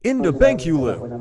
into Bankulu.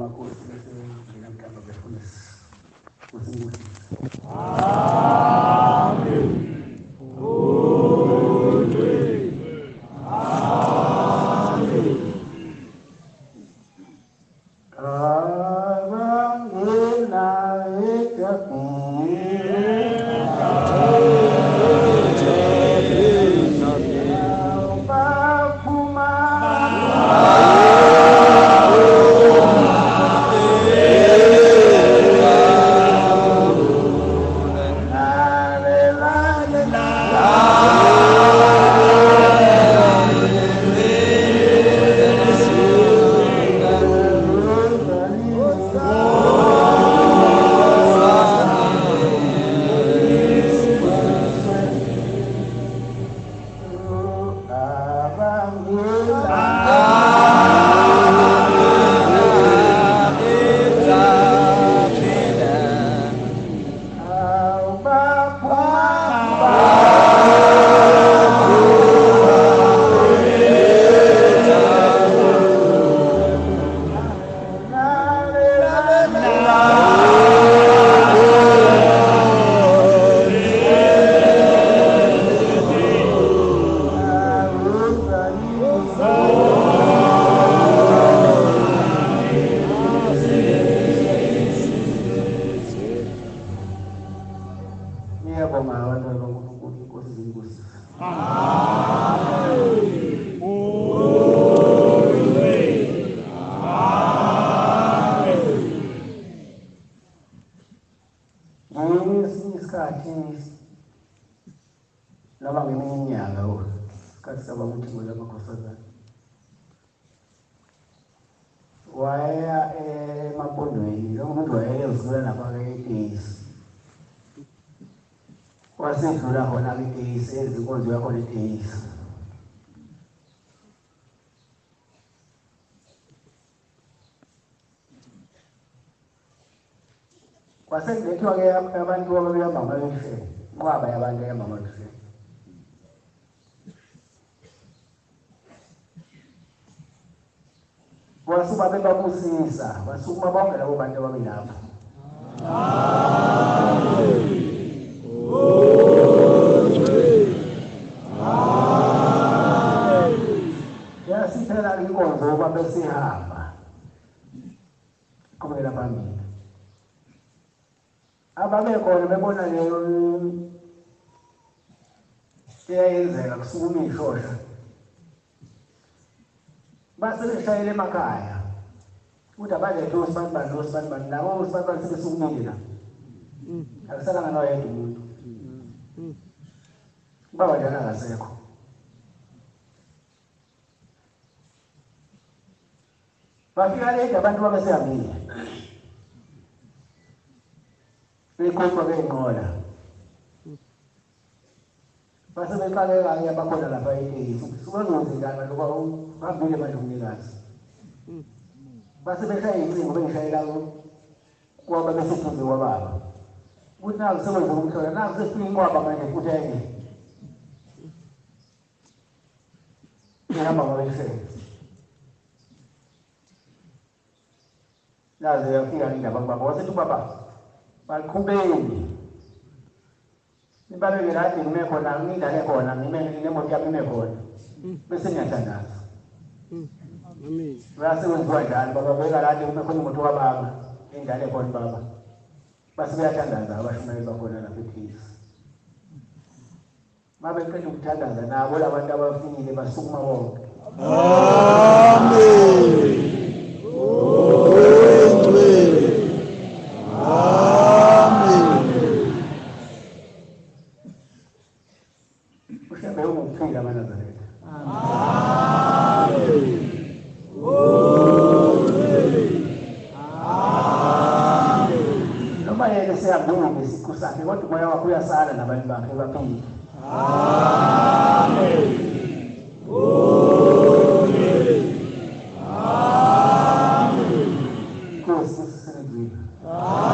Wasuba bebakusisa basukuma bonke labo bantu ababilapha. Yasithela inkonzo ngoba besihamba kumela phambili. Ababekhona bebona leyo eyenzeka kusukuma ishosha. Basebeshayela emakhaya ukuthi abalethe uSibani nabo uSibani sebesukumile la akusalanga noyedwa umuntu baba njalo akasekho bafika leta abantu babesehambile bekhuluma beyinqola basebeqaleka-ke abakhona lapha etekisi sukezozingana loba hambile manje umnikazi basebeshaya iy'ncingo bengishayela kwaba beseduze kwababa ukuthi naku sekwenzeka umhlola naku sesifika inqwaba manje futhi enye ihamba ngabeshele naze yafika indaba kubaba wasethi ubaba baqhubeni nibaleke lade ngime khona ngidlale khona nginemoto yami ime khona bese ngiyathandaza basekwenziwa njalo baba beka lade kume khona imoto kababa ingane khona baba base beyathandaza abashumayeli bakhona lapha ekhisi mabeqeda ukuthandaza nabo labantu abafikile basukuma bonke. Amen. Kodwa moya wakho uyasala nabantu bakhe baphinde. Amen. Amen. Nkosi sisizwe. Amen.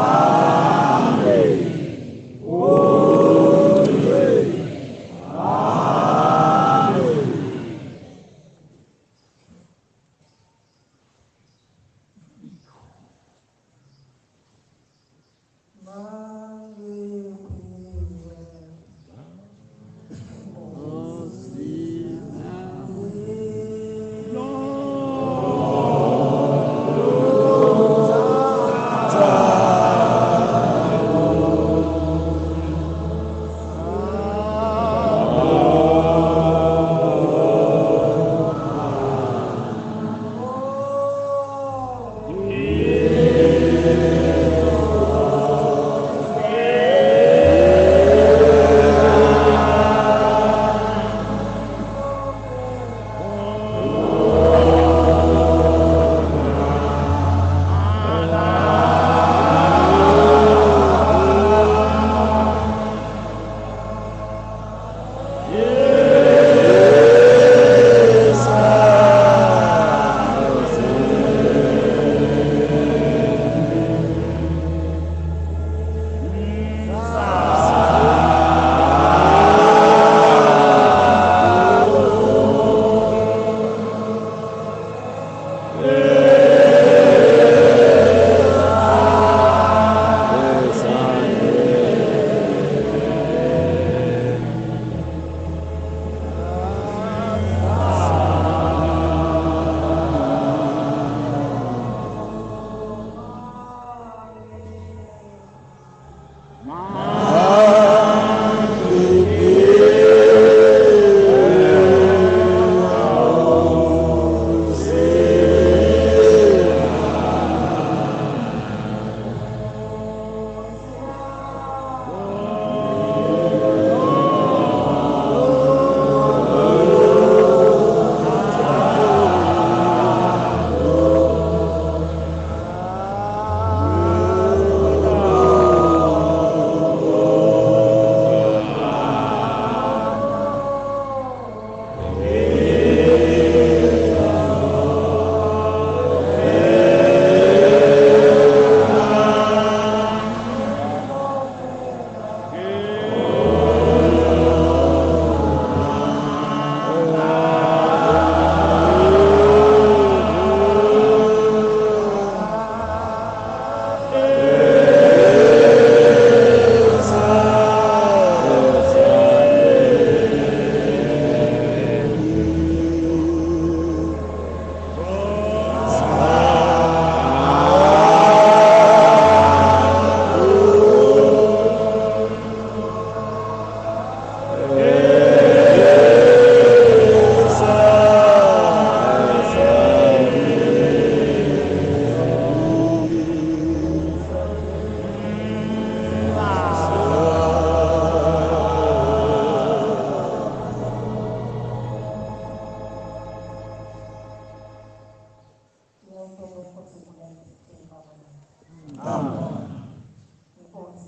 Inkosi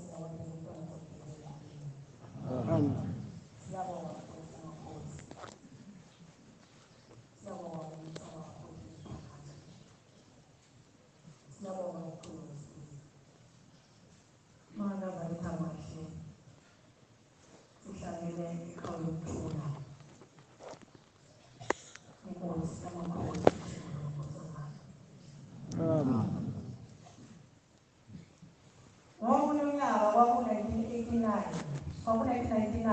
yawabona umntwana ozophila. Siyabonga Nkosi amakhosi. Siyabonga umntwana wakho. Siyabonga uNkulunkulu. Mana baletha amahle. Sihlangene ekhaya lokuthula. Inkosi amakhosi. Ngomnyaka kwaku-1999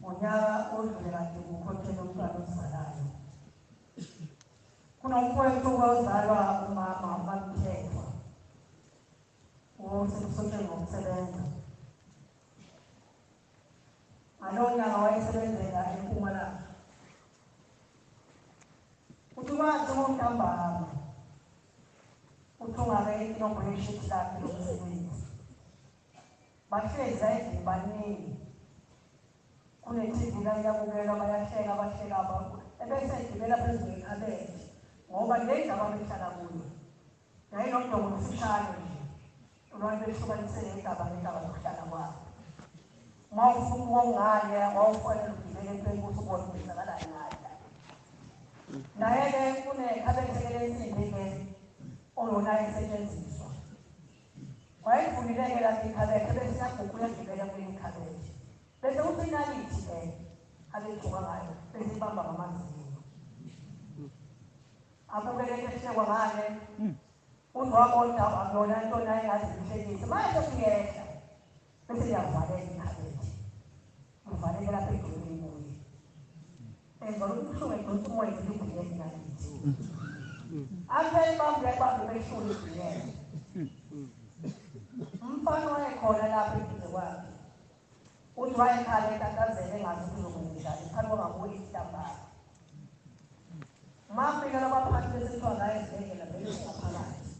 ngonyaka odlule kade kukhokhela umntwana ozalayo. Kunomfowethu ozalwa umama uMamthethwa osekusotsheni ngokusebenza. Ngalowo nyaka wayesebenzela eMpumalanga. Uthi kwathi ngontambama uthungabe inombolo lakhe lomsebenzi. Bahlezi endlini baningi. Kune-TV layabukela bayahleka bahleka ebese egibela phezulu ekhabethe ngoba le ndaba behlala kuyo yayinodongo lufishane nje abantu behlukanise igaba ngegaba lokuhlala kwabo. Uma ufuna ukongale wawufanele ugibele empeni ukuthi ubone ukwenzakalani ngayo. Naye-ke kunekhabethe lensimbi-ke oyona esetshenziswa. Wayevulileke lapha ikhabethe bese yaguqula egibela kuleli ikhabethe. Bese uthi inalithi-ke abegcuka ngayo bese ibamba ngamazinyo. Abukeke ehlekwa ngale uzwabona akuyona into naye engazihlekisa. Manje kuyehla bese liyavaleka ikhabethe. Uvaleke lapha egibeleni kuye. Ngizolo ubuhlungu edonsa umoya ngilubuyele inalithi. Aphela ibambe behlule ibuyele. Umfana wayekhona lapha eduze kwakhe. Uthi wayekhala etatazele engazi ukuthi uzokwenzenjani. Phambi kwangakuye isihlambala. Mafika labaphathi besithiwa ngaye esibhedlela vele singaphakathi.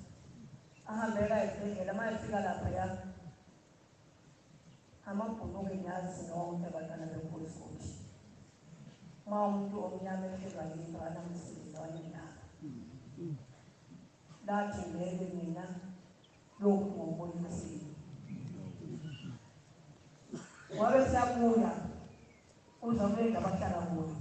Ahambeka esibhedlela mayefika laphaya. Amabhuluku enyazi nonke abantwana benkosi ukuthi. Uma umuntu omnyama ehlelwa yinto anamsebenzi wanendaba. Lathi ngeke mina lokhu ngokubonisile. Wabe siyabuya uzamlenga abahlala kuyo.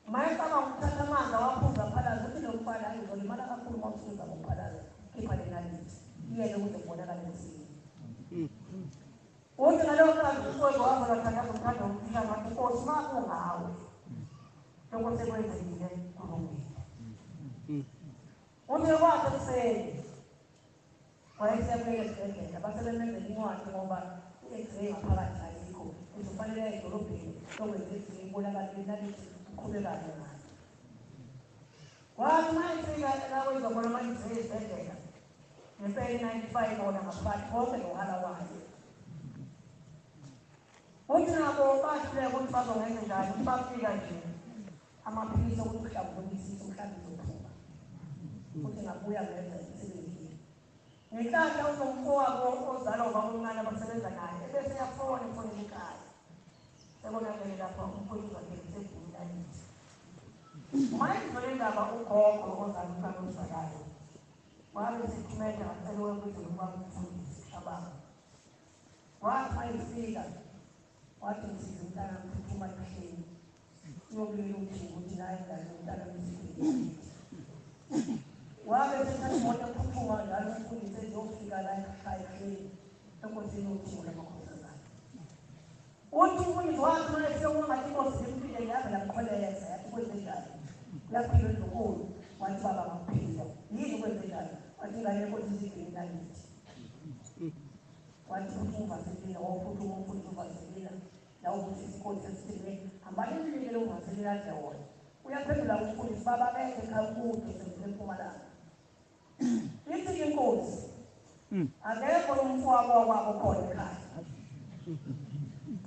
Mayesaba ukuthatha amanzi awaphuza phalaza uthi lo mfana ngizolimala kakhulu uma usuza ngophalaza khipha le nalithi iyele ukuze kubonakale msinya. Uthi ngalowo mkazi uSozo wazolwathanda kuthanda ukuphila ngathi Nkosi ma kungawe lokho sekwenzekile kulungile. Uthi kwathi ekuseni wayesiyabuyela esibhedlela basebemenzela incwadi ngoba i-X-ray ngaphakathi ayikho. Uzofanele edolobheni lokwenza i-X-ray ibonakale nalithi uqhubekane ngayo. Wathi uma efika lakwenza khona ama-X-ray esibhedlela ngempela 95 bona ngaphakathi konke nohala wayo. Uthi nabo bahluleka ukuthi bazongenza njani. Bafika nje amaphilisi okuthi uhlambulukisise umhlambi zophuma. Uthi ngabuya ngenza imisebenzi. Ngehlahla uzomfowabo ozalwa ubabomncane abasebenza naye bese yafona ifonela ekhaya. Sebonakele lapha umfowethu wakhe esegunyaneni. Mayezole indaba ugogo ozalwa umntwana ozalayo. Wabe sithumela ngacela ukuthi ngikwazi ukufundisa ababa. Wathi mayefika wathi ngisize umntana mphuthuma ehleni. Uyobuyela ukuthi naye ngane umntana wesibili. Wabe sethatha imoto ephuphuma njalo umfundisi eziyofika la ekhaya ehleni enkosini yothula amakhosazana. Uthi umfundisi wakhe uma efika ngathi inkosi impilo yabe yamkholeza yathi kwenzenjani. Yaphila endlukulu wathi baba ngakuphila. Yini kwenzenjani? Wathi ingane yenkosi izigcine nalithi. Wathi futhi uvaselina wawuphuthuma umfundisi uvaselina nawo ukuthi isikole sesithile hambani emlilele uvaselina nje wona. Uyaphendula umfundisi baba bekhe kakude sempumalanga. Ithi inkosi akekho umfowabo wakwabo khona ekhaya.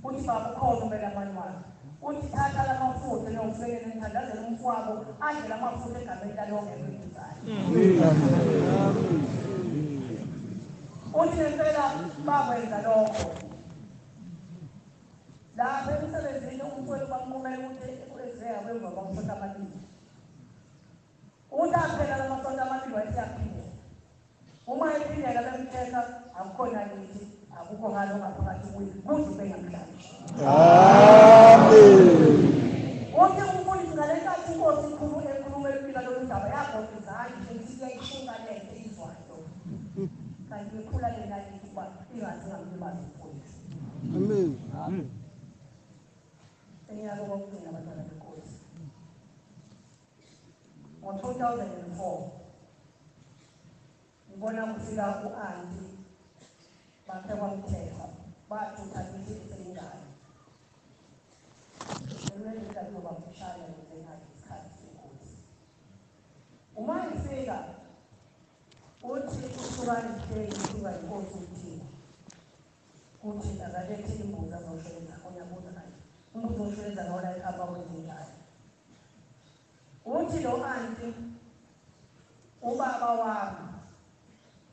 Uthi baba ukhona umele amanwala. Uthi thatha lamafutha niyofekela enthandazela umfowabo adle lamafutha egameni lalonke elwenzayo. Uthi ngempela bakwenza lokho. Lapha emsebenzini umfowethu bamqumela ukuthi ekwenzeka kwemva kwamafutha amaningi. Uthi aphela lamasonto amabili wayethi cheka akukhona lithi akukho ngalo ngaphakathi kuyi kuthi bengamhlanje. Amen. Wonke umfundisi ngale nkathi inkosi ikhuluma empika lolu ndaba yakho izandla ukuthi iyayishuka lento izwayo. Kanti ikhula lena lithi kuba ingazi ngamlimazi umfundisi. Amen. Enyaka wokugcina abantwana benkosi. Ngo-2004 ngibona kufika u-anti bakhe kwamthethwa bathutha lithi selingane. Selwenza kuba mfishane ngesikhathi senkosi. Uma ifika uthi uhlukane sithengi usuka inkosi uthini. Uthi akalethe imbuzi azoshwenza onyabuza naye. Imbuzi oshwenza nona ikhamba kwezinjani. Uthi lo anti ubaba wami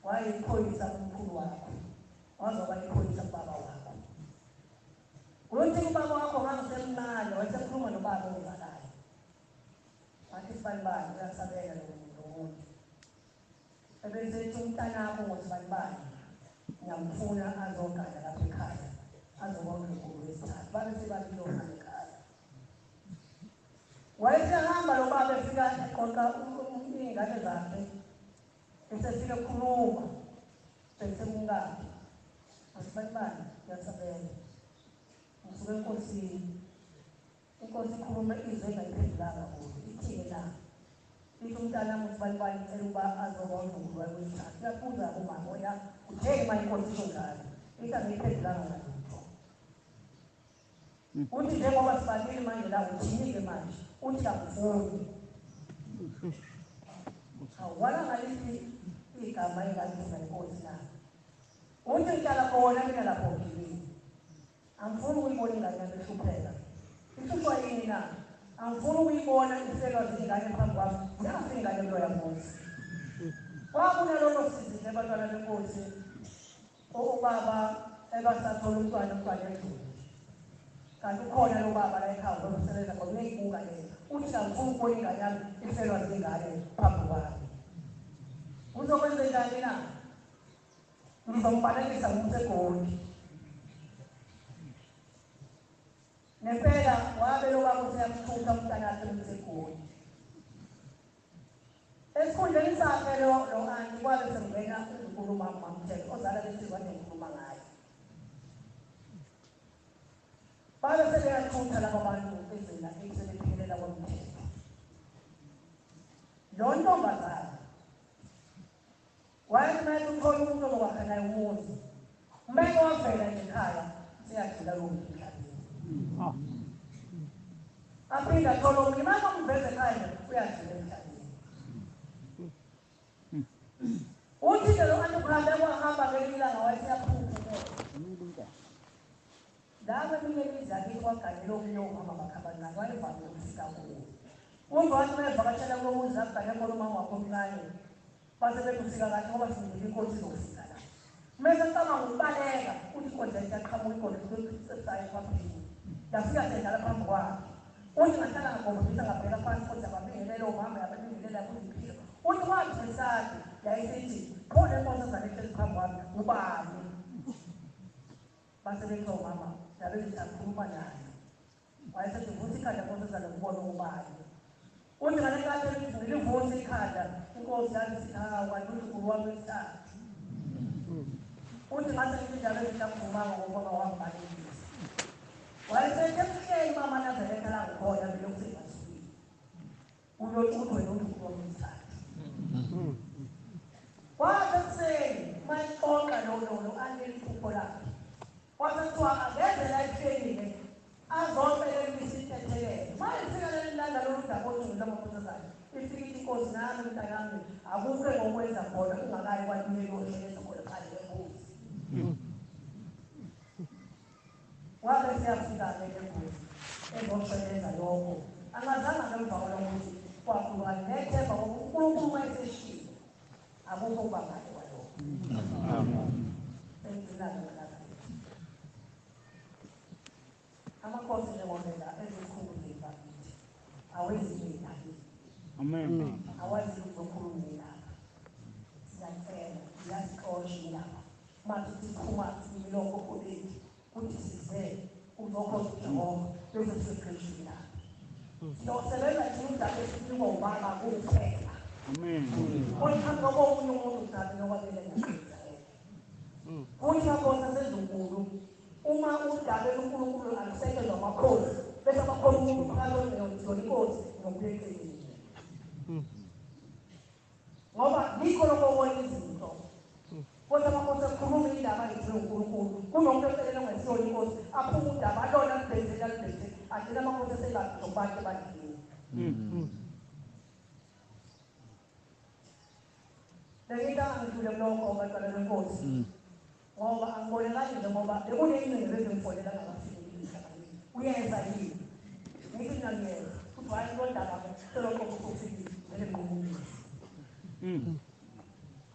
wayephoyisa umkhulu wakho. Wazoba iphoyisa ubaba wakho. Uthi ubaba wakho ngangisemncane wayesekhuluma nobaba ongizalayo. Wathi sibanibani uyasabela lo muntu. Ebesethi umntanakho ngosibanibani ngiyamfuna azogada lapha ekhaya. Azobona inkulu yesithathu. Babe sebabizona ekhaya. Wayesehamba lo baba efika eqoqa iy'ngane zakhe. Esefika ekhuluma. Besemngadi. Asibanibani ngiyasabela. Ngisuke enkosini. Inkosi ikhuluma izwe engayiphendulanga kuyo. Ithini na? Ithi umntanami usibanibani icela ukuba azobona inkulu wesithathu. Uyabuza umama oya utheni manje inkosi isho njalo. Ithi angiyiphendulanga ngalutho. Uthi njengoba sifanele manje la uthini-ke manje. Uthi akufuni. Awala ngalithi igama engalibiza inkosi na. Uthi ngihlala khona mina lapho ngilini. Angifuni ukuyibona ingane yami ihlupheka. Ihluphwa yini na? Angifuni ukuyibona iselwa zingane phambi kwami. Nasi ingane lo yamuzi. Kwakunalolo sizi abantwana benkosi. Ubaba ebasathola umntwana endlini. Kanti ukhona lo baba la ekhaya osebenza khona uyibuka le. Uthi angifuni ukubona ingane yami iselwa zingane phambi kwami. Uzokwenza njani na? Ngizombalekisa ngumseGoli. Nempela wabe lo baba useyamthutha umntana wakhe umseGoli. Esikhundleni sakhe lo anti kwabe sengena izinkulumo mamthetho ozala besizwa nenkulumo ngayo. Babe sebeyathutha laba bantu ezela ekusebephelela kwamthetho. Lo ntombazana wayemele uthola umuntu ozokwakha naye umuzi. Umeke wavela ekhaya seyadlula lo muntu emhlabeni. Aphinda athola omunye manje umveze ekhaya uyadlula emhlabeni. Uthi lo anti kuhambe kwahamba ngelilanga wayeseyaphuphuka. Laba eminye imizaki kwaganyela omunye ohamba bakhamba naye wayevame ukufika kuwo. Umva wathi bayevakashela kulo muzi akugane khona umama wakho omncane. Base bekufika kahle ngoba singile inkosi izofika la. Mase acabanga ukubaleka uthi inkosi yaqhamuka inkosi kusesayi kwaphela. Yafika sendala phambi kwakhe. Uthi ngahlala ngakhombisa ngabheka phansi kodwa babingelele umama yabingelela kuziphilo. Uthi wathi esadi yayisithi khona inkosi ezalehleli phambi kwami ubani. Base bethu umama yabe ngisakhuluma naye. Wayesethi vuthi ikhanda inkosi ezalokubona ubani. Uthi ngale nkathi ngilivuthi ikhanda inkosi yathi kwanti uNkulunkulu wami wesithathu. Uthi ngathi ngidlala ngisakhulumanga ngoba wangibalekisa. Wayesethi emhleni mama Nazaretha la ngikhona mina ukusengasuki. Ulokuthi wena uNkulunkulu wami wesithathu. Wathi ekuseni mayixoxa lo aneli iphupho lakhe. Wathi kuthiwa angeze la ehlelile azocela isithethelele. Mayefika leli langa lolu daba olungile lamakhosazana. Ifika inkosi nami mntanami akukho ngokwenza khona ungakayi kwalimeli ohleleza khona phandle kwembuzi. Wabe seyafika-ke lengozi ezoshweleza lokho. Angazange ngemva kwalokuthi kwakhuluka nethemba ngoba uNkulunkulu wayeseshilo. Akukho kubangane kwalokho. Amakhosi njengomela ezikhulumile bakithi. Awezile nakithi. Amen. Awazi ukukhuluma lapha. Siyacela, siyazixosha lapha. manje siphuma imilongo koleni kuthi size uzokhona uJehova bezoseqeshina siyosebenza nje indaba esinikwa ubaba kuphela amen kodwa ngoba umuntu uzabe nokwabela ngezinto kuthi akona sezinkulu uma udaba uNkulunkulu alisekelwa amakhosi bese amakhosi umuntu phakathi nonkosi nokuyeqini ngoba likho lokubona izinto kodwa amakhosi akhuluma indaba ezinkulunkulu kunomuntu oselela ngesiyona inkosi aphuma udaba alona libhezela agcina amakhosi esengathi bantu bandini Lengita angidlule lokho abantwana benkosi ngoba angibonelani nje ngoba bekunezinto ezimfonela ngabafiki emhlabeni uyenza yini ngithi ngiyeza futhi wayilondaba selokho kufikile vele ngomuntu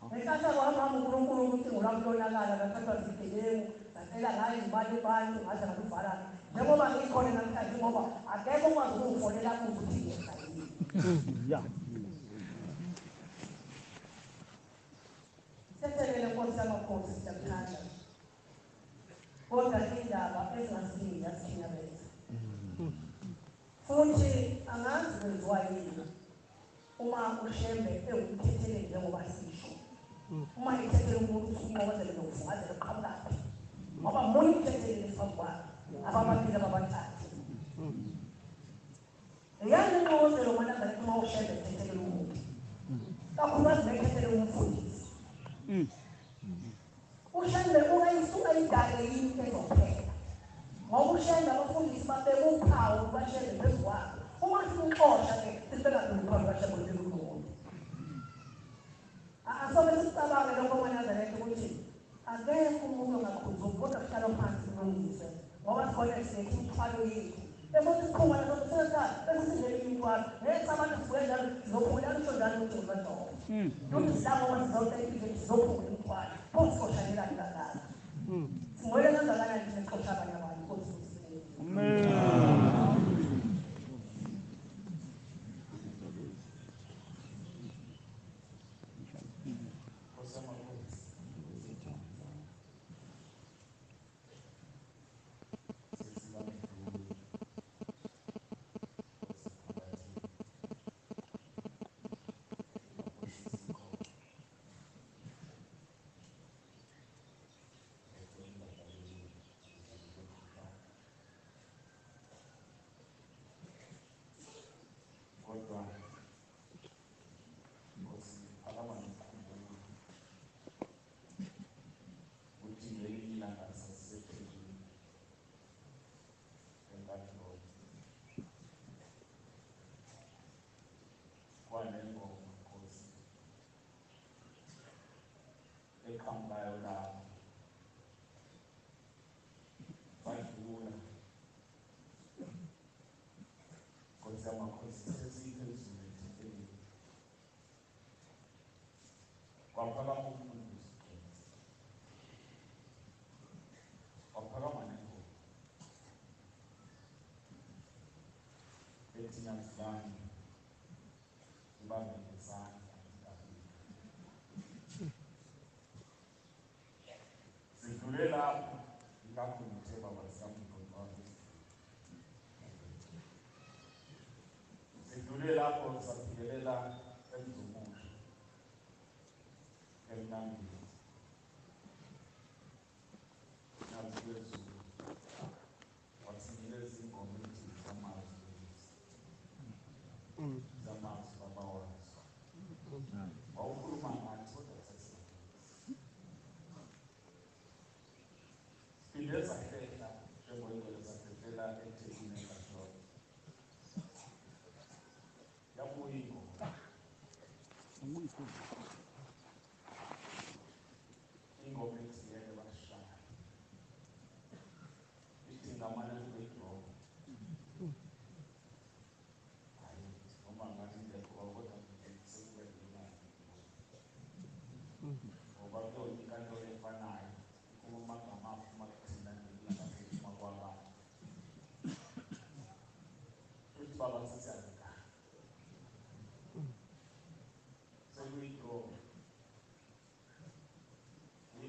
ngesikhathi kwahamba uNkulunkulu ukuthi ngolwamlonakala ngathathwa zigebengu ngacela ngayo imali abantu ngaze ngaluvala njengoba ngikhona namhlanje ngoba akekho okwazi ukungifonela ukuthi ngiyenza yini Setelele Nkosi yamakhosi siyakuthanda kodwa indaba ezingasizi yasithinyabeza futhi angazi kwenziwa yini uma ushembe ewukhethele njengoba sisho uma ikhethele umuntu uqokozele nokufungazela uqhamukapi ngoba munye ukhethele lesifakwayo abababili ababathathu yani uqokozelo manazale uma ushembe ekhethele umuntu kakhulukazi nekhethele umfundisi ushembe ungayisuka idale yini ezophela ngoba ushembe abafundisi babeka uphawu bashembe phezu kwakho uma sikuxosha ke sibeka uphawu bashembe phezu kwakho asobe sicabange lokho manazaleke ukuthi akekho umuntu ongakhuzuki kodwa kuhlala phansi kulungiswe ngoba sibona silethe imithwalo yethu ebona isikhuma naso sisekhaya besizele imithwalo ngesabantu sibuye njalo sizophula lusho njalo ukuthi ngibadoko Don't stop on the road and you go to the quiet. Post for Shania. More than the line in the Koshabana.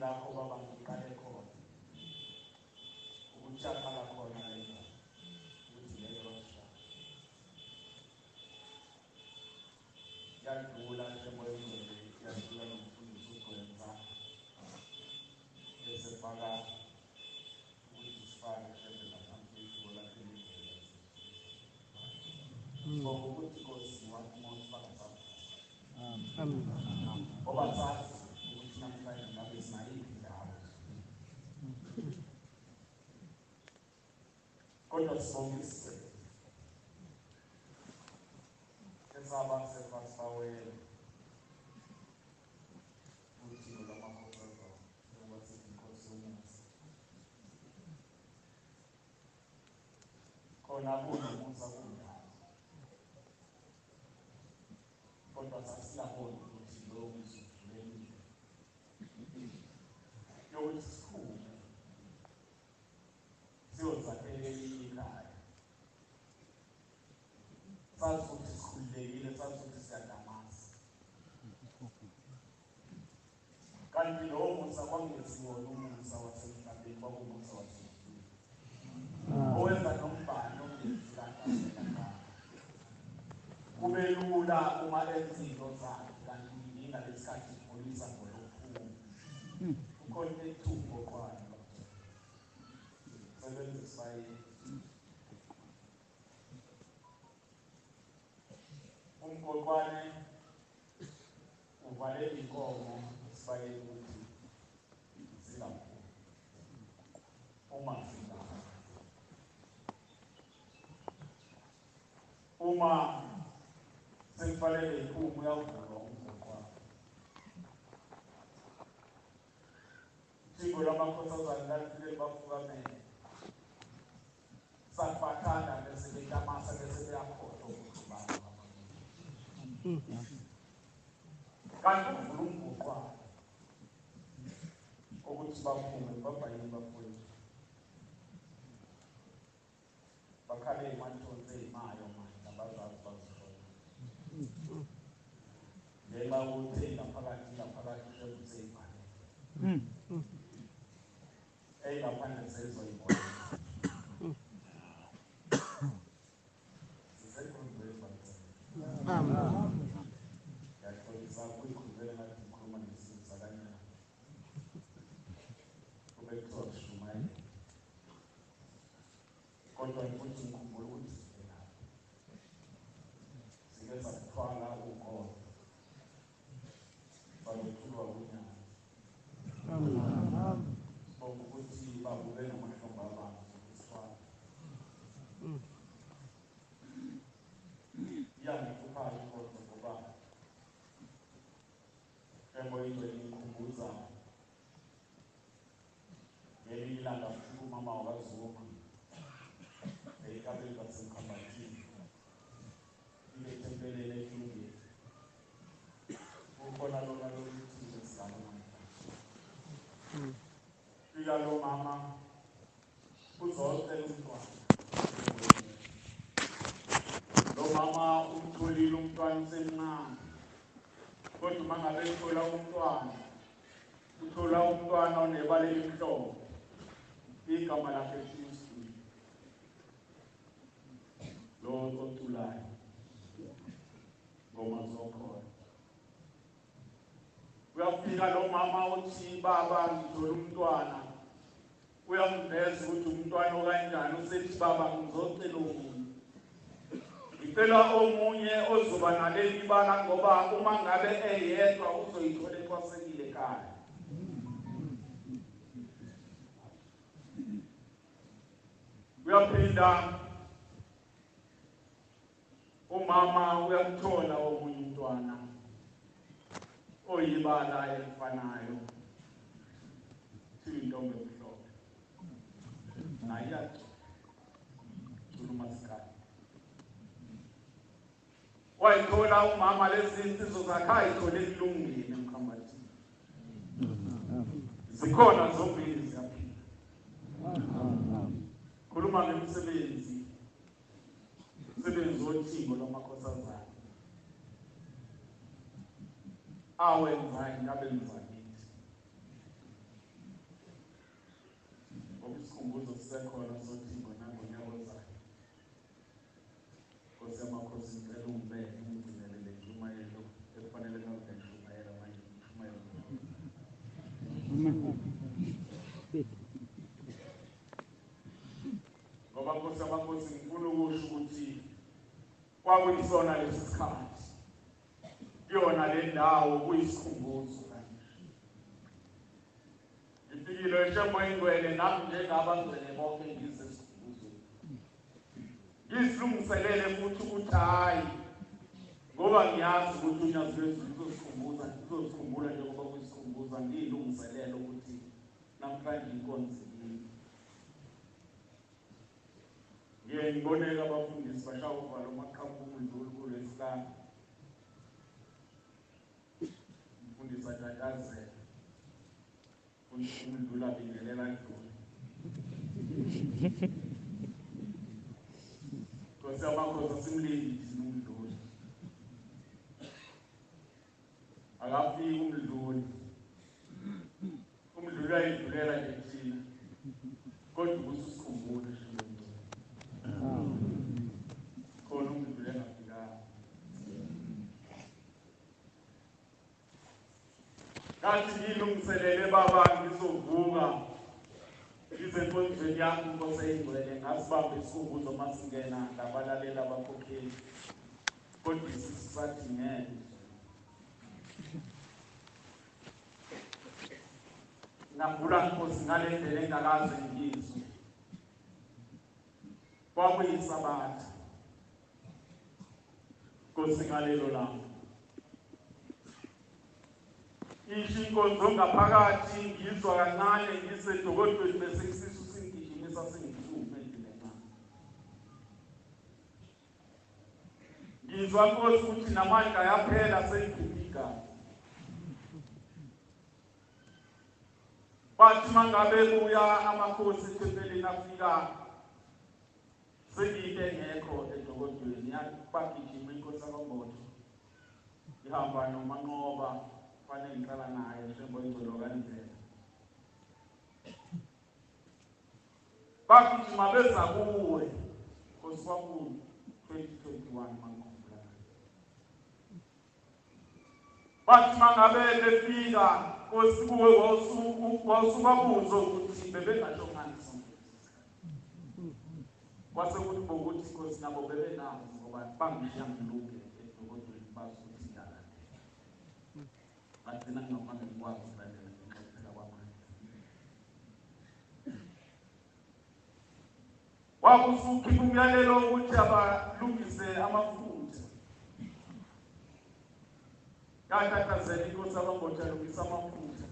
lapho baba ngiqale khona ukuthi aqala khona lena ukuthi leyo bashaya yadlula emoyeni yadlula nomfundisi uGwenza bese faka ukuthi sifake senzela phansi idola elivela ukuthi Nkosi wathi faka sapha ngoba sazi ukuthi namhlanje ngabe sinayiphi indawo kodwa sibonge isizwe esaba sefasawela ukuthi lamakhosazana njengoba sithi inkosi yomusa khona kunomusa kunjalo kodwa sasiyabona ukuthi lowo musa uvulekile yokuthi sikhume siyozakhela elinye ikhaya sazi ukuthi sikhululekile sazi ukuthi siyadamasa kanti lowo musa kwangesiwona umusa wasemhlabeni kwakumusa wasezulwini owenza nombhalo ongezilakahlekanga kube lula uma enza izinto zakhe kanti ngalesi polisa ngolokuphuma ukhona ethubo kwani sebenzisa umgoqwane uvale inkomo sibaye ukuthi zingaphumi uma zingaphi uma sekufanele iphume uyavulwa umgoqwane Thixo lamakhosazana lafike bafukamele safathana bese betamasa bese beyakhohlwa ukuthi baba kanti uvula umgoqwane ukuthi baphume babhayini bafowethu bakhale emantonsi eyimayo manje abazazi bazihlola ngenxa yokuthi ngaphakathi sebuseyivale eyingaphandle seyizoyibona sisekhondweni bacela yaxolisa kuyikhuluvela ngathi ngikhuluma ngesizwe sakanyana kube kuthiwa kushumayela kodwa futhi ngikhumbula ukuthi sivelaphi sike sakuthwala ugodo balethulwa kunyana sibonga ukuthi babube namahlombe abantu sokusithwala iyangifuphayo kodwa ngoba emoyeni ngikhumbuza ngelinye ilanga futhi umama wakaZuma eyikabeli basemkhambathini ibethempelele ekulungeni ukhona lona loluthile sigalo namhlanje fika lo mama uzocela umntwana lo mama umtholile umntwana usemncane kodwa uma ngabe ethola umntwana uthola umntwana onebala elimhlophe igama lakhe Kristu lo oculayo ngoma zokhona uyafika lo mama uthi baba ngithola umntwana uyamveza ukuthi umntwana okanjani usethi baba ngizocela omunye ngicela omunye ozoba naleli bala ngoba uma ngabe eyedwa uzoyithola ekhwasekile ekhaya uyaphinda umama uyamthola omunye umntwana oyibala elifanayo intombi emhlophe naye uMasikadi wayithola umama lezi insizwa zakhe ayithole kulungile emkhambathini zikhona zombili ziyaphila khuluma ngemisebenzi wothiko lwamakhosazana awenza ingabenza kithi isikhumbuzo sisekhona sothimba nangonyaka ozayo. Nkosi yamakhosi ngicela ungibeke ungigcinele le ntshumayelo efanele ngabe ngishumayela manje ngishumayela. Ngoba Nkosi yamakhosi ngifuna ukusho ukuthi kwakuyisona lesi sikhathi kuyona le ndawo kuyisikhumbuzo kanje. Ngifikile eShembo ingcwele nami njengabangcwele bonke ngize isikhumbuzo. Ngisilungiselele futhi ukuthi hayi ngoba ngiyazi ukuthi unyazi lwethu uzosikhumbuza njengoba kuyisikhumbuza ngiyilungiselele ukuthi namhlanje inkonzo yini. Ngiboneka abafundisi bashawa uvalo maqhamuka uMdluli kulesihlanu. Umfundisi atatazela. uMdluli abingelela Ndluli. Nkosi yamakhosi asimlindi thina uMdluli. Akafiki uMdluli. uMdluli ayidlulela nje thina. Kodwa ubusikhumbula nje. Khona uMdluli engafikanga. Kathi ngilungiselele baba ngizovuka ngize enkonzweni yami Nkosi eyingcwele ngasibambe isikhumbuzo masingena ngabalalela abakhokheli. Kodwa isisathi ngeke. Ngambula Nkosi ngale ndlela engakaze ngizwe. Kwakuyisabatha. Nkosi ngalelo langa. Isho inkonzo ngaphakathi ngizwa kancane ngisedokodweni bese isisu singigijimisa singihlume endleleni. Ngizwa Nkosi ukuthi namandla ayaphela sengikhipha. Bathi mangabe buya amakhosi ethempelini afika sengiyike ngekho edokodweni yakubagijima inkosi kaMbotho. Ihamba noManqoba fanele ngiqala naye eShembo ingcwele kaNdlela. Bagijima beza kuwe Nkosi kwaku 2021 mangikhumbula. Bathi mangabe befika Nkosi kuwe wasubabuza ukuthi bebengasho ngani sonke. Kwase kuthi bokuthi Nkosi nabo bebenazo ngoba bangishiya ngilunge edokodweni basuthi ndala. Bathina ngaphandle ngikwazi ukulandela ngixoxela kwamanje. Wakusukhipha umyalelo ukuthi abalungise amafutha. Yatatazela inkosi kaMbotho alungisa amafutha.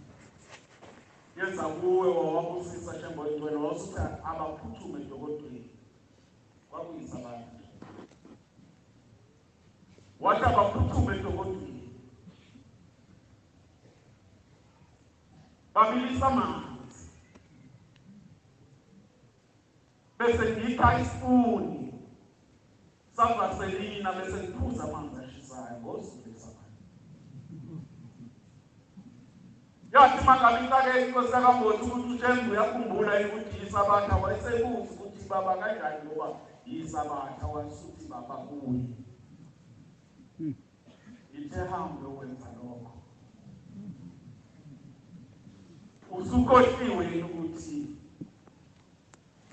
Yenza kuwe wawabusisa Shembo ingcwele wasuthi abaphuthume edokodweni. Kwakuyisabatha. Wathi abaphuthume edokodweni. Babilisa amanzi. Bese ngikha isipuni savaselina bese ngiphuza amanzi ashisayo ngosuku lesabata. Yathi mangabe inkosi kaMbotho ukuthi uShembe uyakhumbula ukuthi isabatha wayesebuza ukuthi baba kanjani ngoba yisabatha wasuthi baba kuye. Ithe hambe wenza lokho. Usukhohliwe ukuthi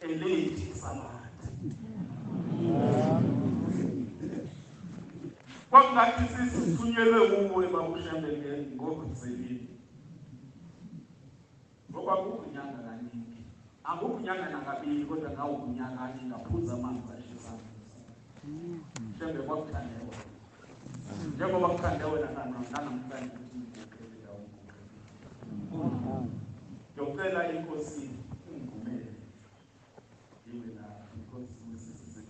elithi isabatha. Kwakungathi sisithunyelwe kuwe babuShembe ngokuzelini. Ngoba kukunyanga kaningi. Akukunyanga nakabili kodwa ngawukunyanga ngaphuza amanzi ashisayo. Shembe kwakuthandewe. Njengoba kuthandewe namhlanje ukuthi ngikukele ndawo ngikukele. Ngiyocela inkosi ungivumele. Iwe na inkosi usisize.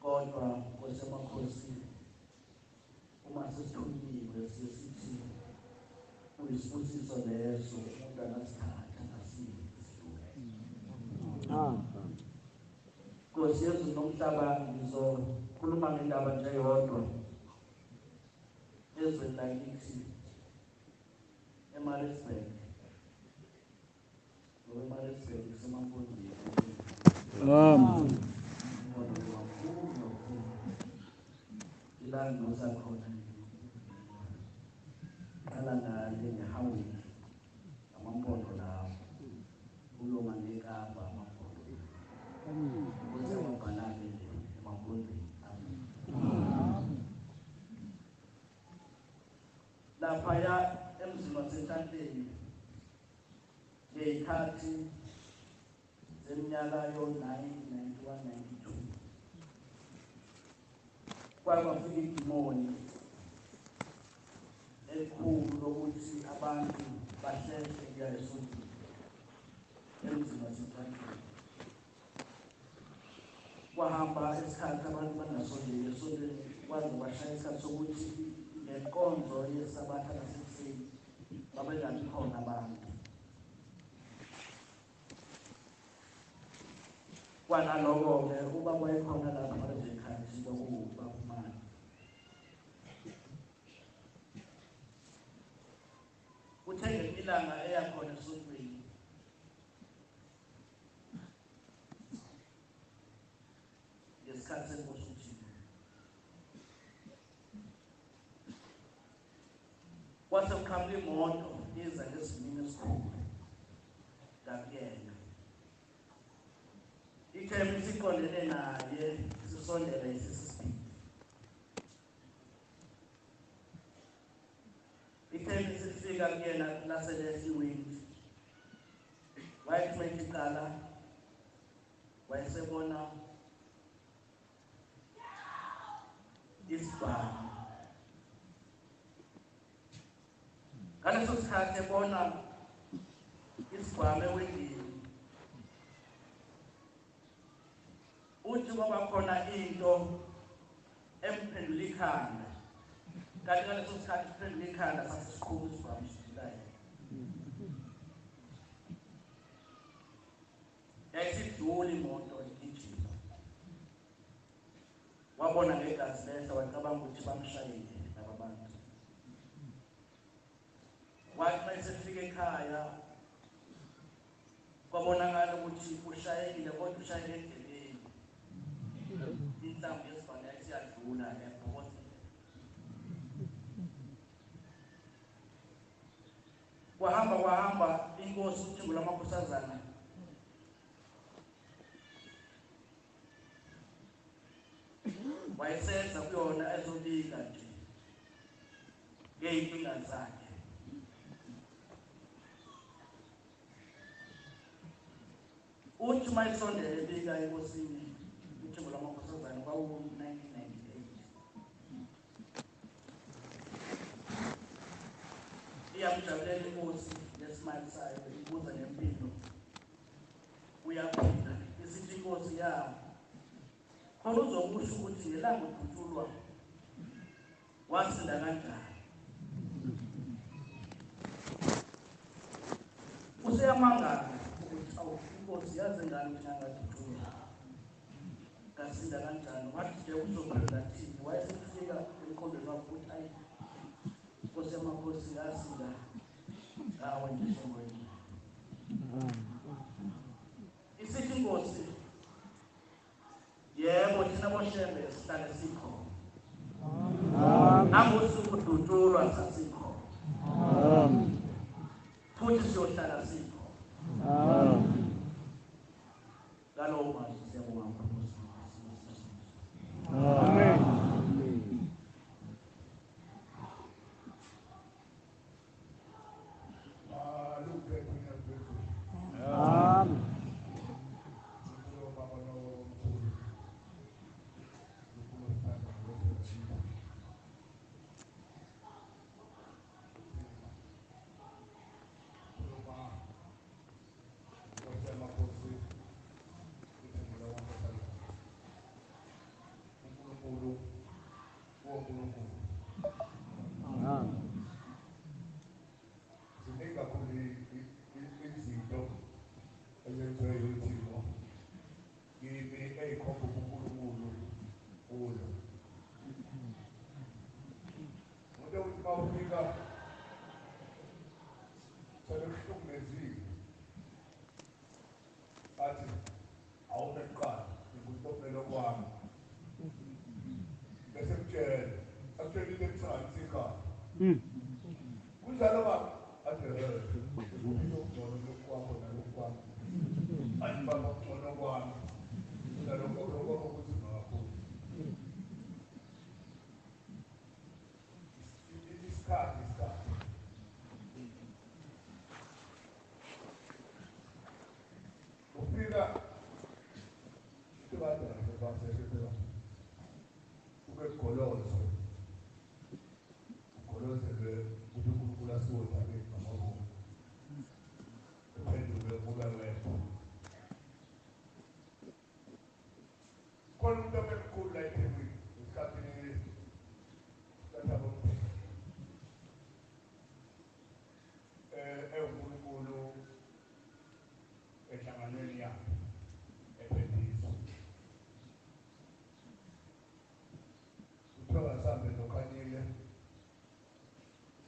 Kodwa kwasemakhosi uma sesithunyiwe sesithi uyisibusiso leso umuntu angasithatha ngasidlule. Nkosi yezulu nomhlaba ngizokhuluma ngendaba nje yodwa ezweni lakithi eMaritzburg. Ngoba eMaritzburg kusemapondweni. Ilan nosakhona qala ngale ngehawini amampondo lawo uloma ngekapa amampondo ukuze wabhalane emapondweni laphaya emzini waseNtanteni ngeyikhathi zeminyaka yo-1991-92 kwafika idimoni elikhulu lokuthi abantu bahlele kuya esontweni emzini waseNtanteni. Kwahamba isikhathi abantu bangasondeli esontweni kwaze kwashaya isikhathi sokuthi ngenkonzo yesabatha lasekuseni babengabi khona abantu. Kwanaloko-ke ubaba wayekhona lapho ngalezo zikhathi kwakuwubabumani. Kuthe ngemilanga eyakhona esontweni ngesikhathi senkosi uThixo kwase kuqhamuka imoto iza ngesivinini esikhulu ngakuyena. Ithemba siqondene naye sisondela isisibili. Ithemba sifika kuyena laselesiwindi. Wayethi iqala wayesebona isibhamu. Ngaleso sikhathi ebona isibhamu ewindini uthi ngoba khona into emphendula ikhanda. Kanti ngaleso sikhathi kuphendula ikhanda sasisiqhuba isibhamu sidlulayo. Yayisidlula imoto igijima. Wabona ngegazi lehla wacabanga ukuthi bamshayile laba bantu. Wathi mayesefika ekhaya kwabonakala ukuthi ushayekile kodwa ushayele endleleni. Inhlamvu yesibhamu yayisiyadlula ebhokosini. Kwahamba inkosi uThixo lamakhosazana wayesenza kuyona ezolika nje ngeyinkinga zakhe. Uthi mayisondele ebika enkosini uThixo lamakhosazana kwawu-1998 iyamjabulela inkosi ngesimali sayo ibuza ngempilo. Uyaphinda isithi inkosi khona uzokusho ukuthi ngelanga udutshulwa wasinda kanjani. Useyamangala ukuthi inkosi yaze ngani ukuthi angadutshulwa kasinda kanjani. Wathi nje uzophendula thini. Wayesefika emqondweni wakhe ukuthi ayi inkosi yamakhosi yasinda ngawe ngisho wena. Isithi inkosi yebo thina boshembe sihlale sikhona. Nangosuku udutshulwa sasikho. sizohlala sikho. Ngalowo mazwi siyabonga uNkulunkulu. Amen.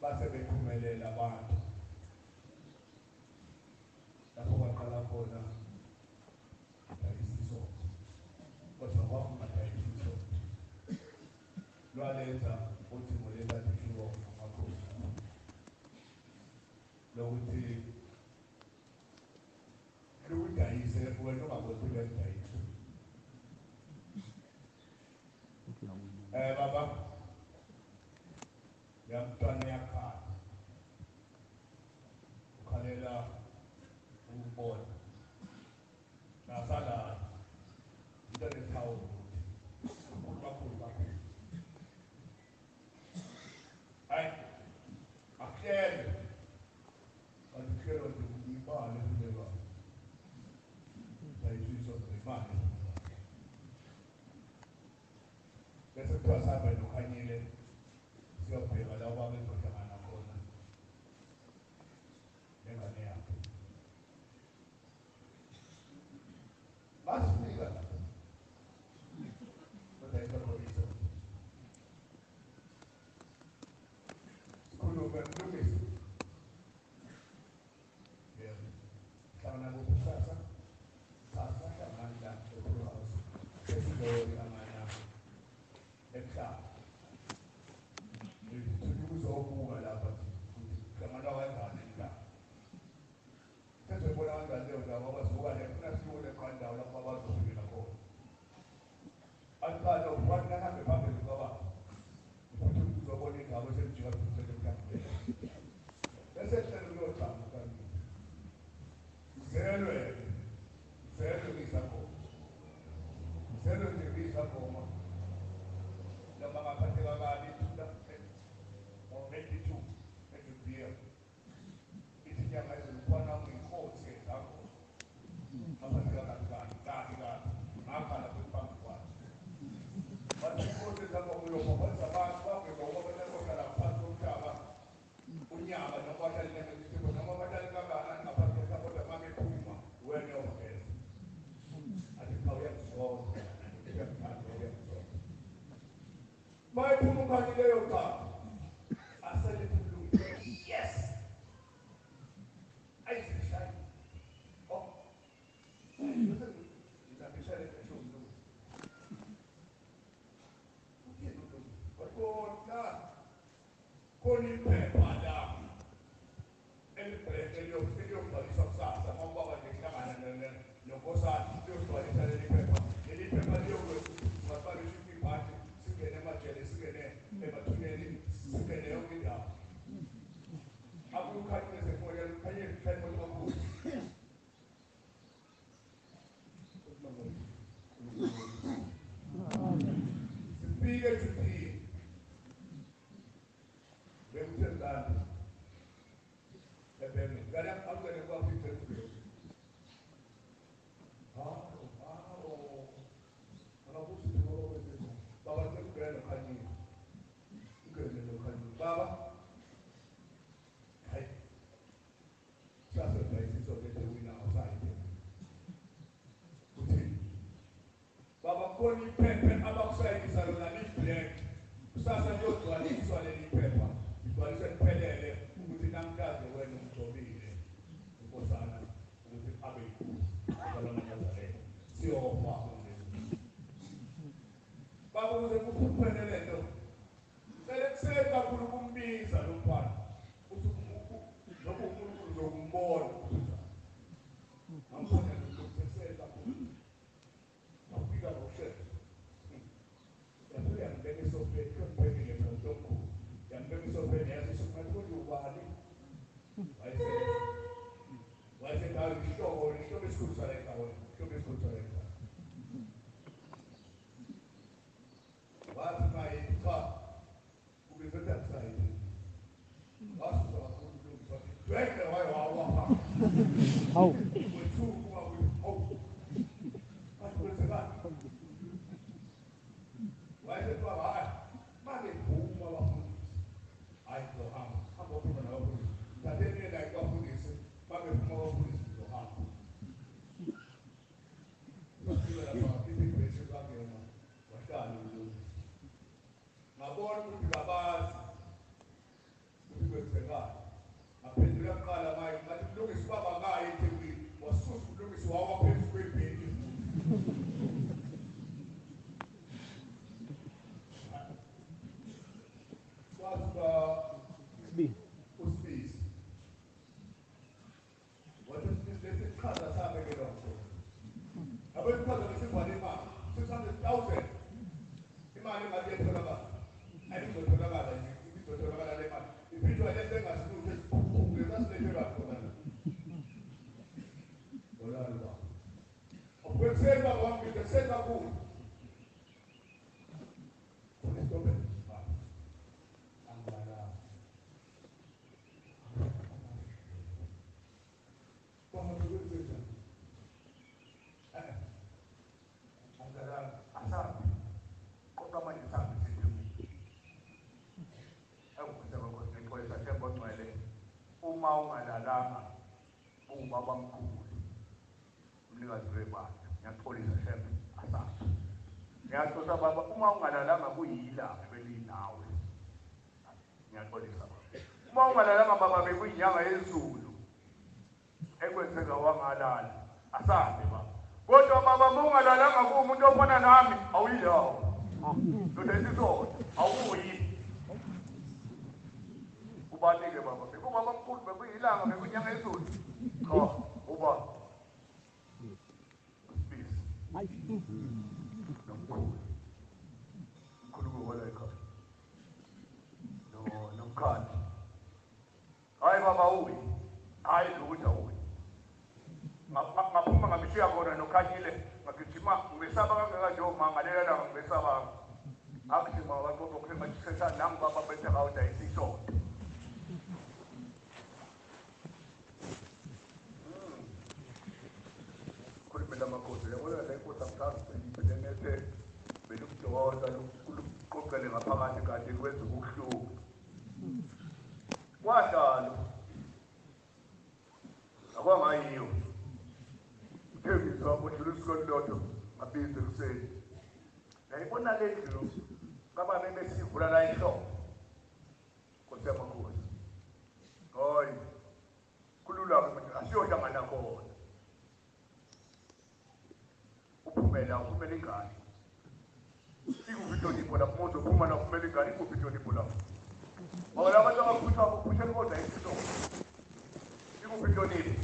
base bephumelela abantu lapho baqala khona dayisiso kodwa kwakuma dayisiso lwalenza ukuthi ngolenza lifiwo amakhosi lokuthi lokudayise wena ungakwazi ukudayisa baba yamntwana yakhala ukhalela ukubona nasala into lethawo kakhulu hayi akuhlele akuhlelo nje imali kuleba dayisiso zemali bese kuthiwa sabe nokhanyile siyobheka la ubaba ezohlangana khona nengane yakhe masifika lapho kodwa isokholiso sikhulume mlungisi hlangana bokusasa sasa hlangana la epoolhouse esizohlangana ekhaya ukuzo Ngosani uyogcwalisa leli phepha liyokubhala isipiphathi singene emajele singene emathuneni singene yonke indawo akukhanyise moya lukhanyise khanyise kakhulu sifike sifike bekuthendana ebene ngale akugene kwafike Koni pepe abakusayisa lona liblack kusasa liyogcwaliswa leli phepha ligcwaliswe liphelele ukuthi namhlanje wena umjobile inkosana ukuthi abe yinkosi kaNazaretha siyofa baba ukuze kuphuphele lento sele kusele kakhulu kumbiza lo mfana ukuthi lokho uNkulunkulu uzokumbona ngambona lokho kusele kakhulu afika ngokushesha yaphela yambeka isofeni kuphekile nomntoko yambeka isofeni yathi sokuthi ubani wayese ngayo ihlobo esikhulu sala ekhaya ihlobo esikhulu sala ekhaya wathi maye cha ubezotha kusayini wasuka kakhulu ukuthi tweke wayo wawa hawu wethu kuba hawu uma ungalalanga ubaba mkhulu umnikazi webandla ngiyaxolisa shembe asazi ngiyaxolisa baba uma ungalalanga kuyilanga belinawe ngiyaxolisa uma ungalalanga baba bekuyinyanga yezulu ekwenzeka wangalala asazi baba kodwa baba uma ungalalanga kuumuntu ofana nami awuyilawo ndoda isizotha awuyi ubalike baba bekubaba mkhulu bekuyilanga bekunyanga ezulu cha uba sibisi nomkhulu kuwala ekhaya nomkhandi hayi baba uyi hayi ukuthi awuyi ngaphuma ngamshiya khona nokhanyile ngagijima ngisaba kangaka nje umangalela la ngisaba akujima abantu bokusengajisesa nangu baba bethe awuda isisho kulimela makhosi yabona la inkosi amthathu benete belukudonsa lokuqoqele ngaphakathi kanti kwenza ukuhluka kwahlalo akwangayiyo uthembisa wabodlula isikole lodwa ngabize kuseni yayibona le ndlu kababa besivula la inhloko nkosi yamakhosi hayi kulula asiyohlangana khona uphumela ingane ikuvitonipo la moto phuma na uphumela ingane ikuvitonipo la wala abantu abakhutha ukuphusha kodwa isizwe ikuvitonipo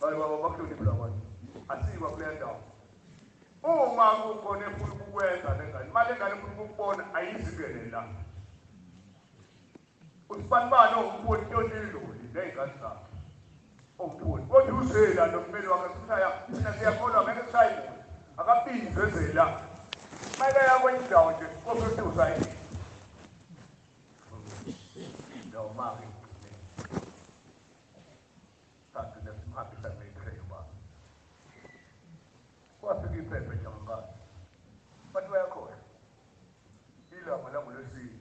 hayi baba bakuhlonipha la bantu uma kukhona efuna ukukwenza lengane imali engane efuna ukubona ayizibele la usibanibani ongumfuni yoniloli ley'ngane zakhe ongumfuni kodwa uzela nommeli wakhe sithaya thina siyakholwa ngeke sisayi akabizwe ezela mayeke yakwenye indawo nje kofuthi usayi noma-ke sathi nesimhambisa ney'kreyo baba kwafika iphepha njengangani bathi bayakhohlwa ilanga langolwesine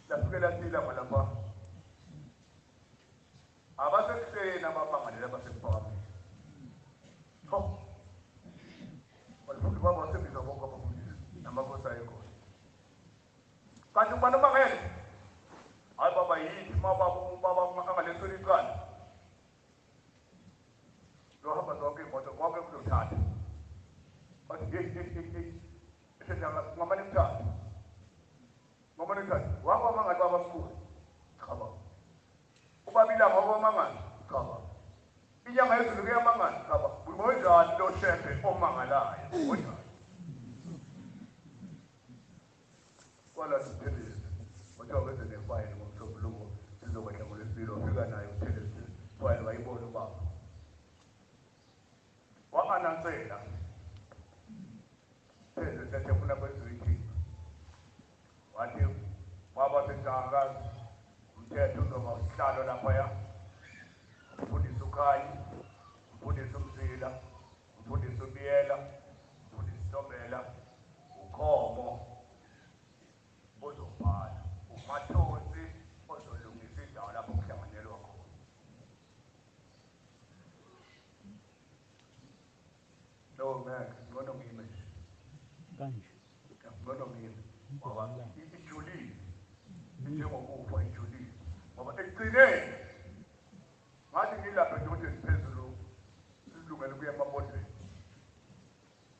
lafike lathi ilanga lapha abasekuseni abamangalela abasekuphakameni balifundi babo basebenzisa bonke abafundisi namakhosi ayekhona kanti ubani umangele hayi baba yithi baba angalesoni iqala lohamba zonke iy'moto konke kuzothatha bathi ngamane kuthatha ngamane kuthatha wakwamangani babamkhulu chaba ubabilanga wakwamangani chaba inyanga yezulu kuyamangani chaba ngonjani lo shembe omangalayo ngonjani kwala sithelezi kuthiwa beze nefayini ngomsobuluko sizokwehla ngolwesibili wafika nayo uthelezi fayini wayibona ubaba wa-anansela pheze sethefuna kweziyikhipha wathi waba sejangakazi umthetho uzoba usihlalo laphaya umfundisi ukhanyi umfundisi umzila umfundisi ubiyela umfundisi Ntombela ukhomo ozobhala umathosi ozolungisa indawo lapho kuhlanganelwa khona no man ngcono ngime nje kanje ngcono ngime ngoba ijulile njengokufa ijulile ngoba ekugcineni ngathi ngilapha nje ukuthi siphezulu silungele ukuya emabhodleni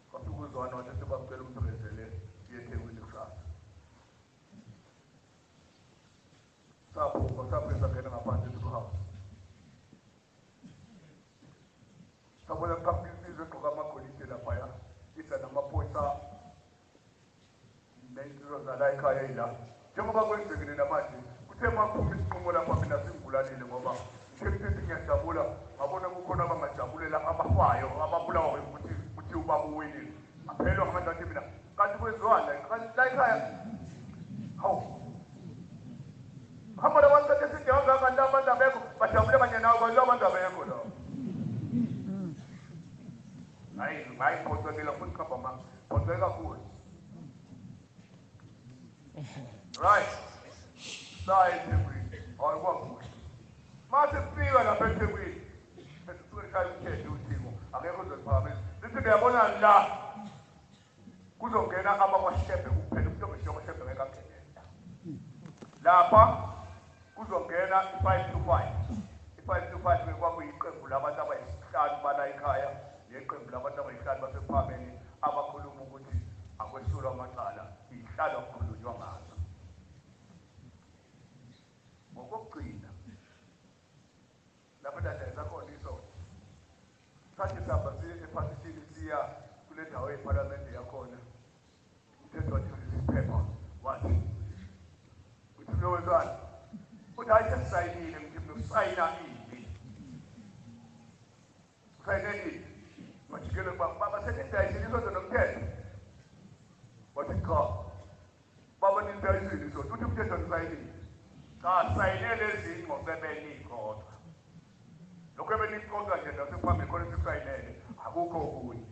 kwafika uzwana wathi sebacela umthezele yeThekwini kusasa saphuma saphisa ngena ngaphansi ehouse sabona phambili isizwe egqoka amagolide laphaya isa namaphoyisa ney'nsizwa zala ekhaya yila njengoba kwenzekile namanje kuthe maphuma isinqumo lapha mina singulalile ngoba ngithe ngiyajabula ngabona kukhona abangajabulela abafayo ababulawa ukuthi ubaba uwinile aphelwa ngamandla athi mina kanti kwenziwani la ekhaya hawu hamba labantu kade sidinga kanti abantu abekho bajabule kanye nawe kwalo abantu abekho la hayi phosakela futhi khamba phoseka kakhulu right sayi eThekwini hayi kwakuhle mase sifika lapha eThekwini sisuke ekhaya ukhethe uthimo akekho uzosiphakamisa sithi ngiyabona la kuzongena abakwashembe kuphela umuntu omeshoko ngeke angene lapha kuzongena i-525 i-525 kwakuyiqembu labantu abayisihlanu bala ekhaya neqembu labantu abayisihlanu basephakameni abakhuluma ukuthi akwesulwa amacala ihlalo kukhulunywa ngazo ngokugcina lapho ndayenza khona iso sathi sihamba siye ephasishini siya kule ndawo yephalamende yakhona umthetho wathi isiphepha wathi uthi lowezana uthi hayi sesisayinile ngithi usayina ini usayine ini majikele baba senidayisiliso nomthetho wathi cha baba nidayisiliso uthi umthetho nisayinile cha sayine lezi ngosebeni kodwa lokho ebeniqoqa nje nasephambi khona sisayinele akukho okunye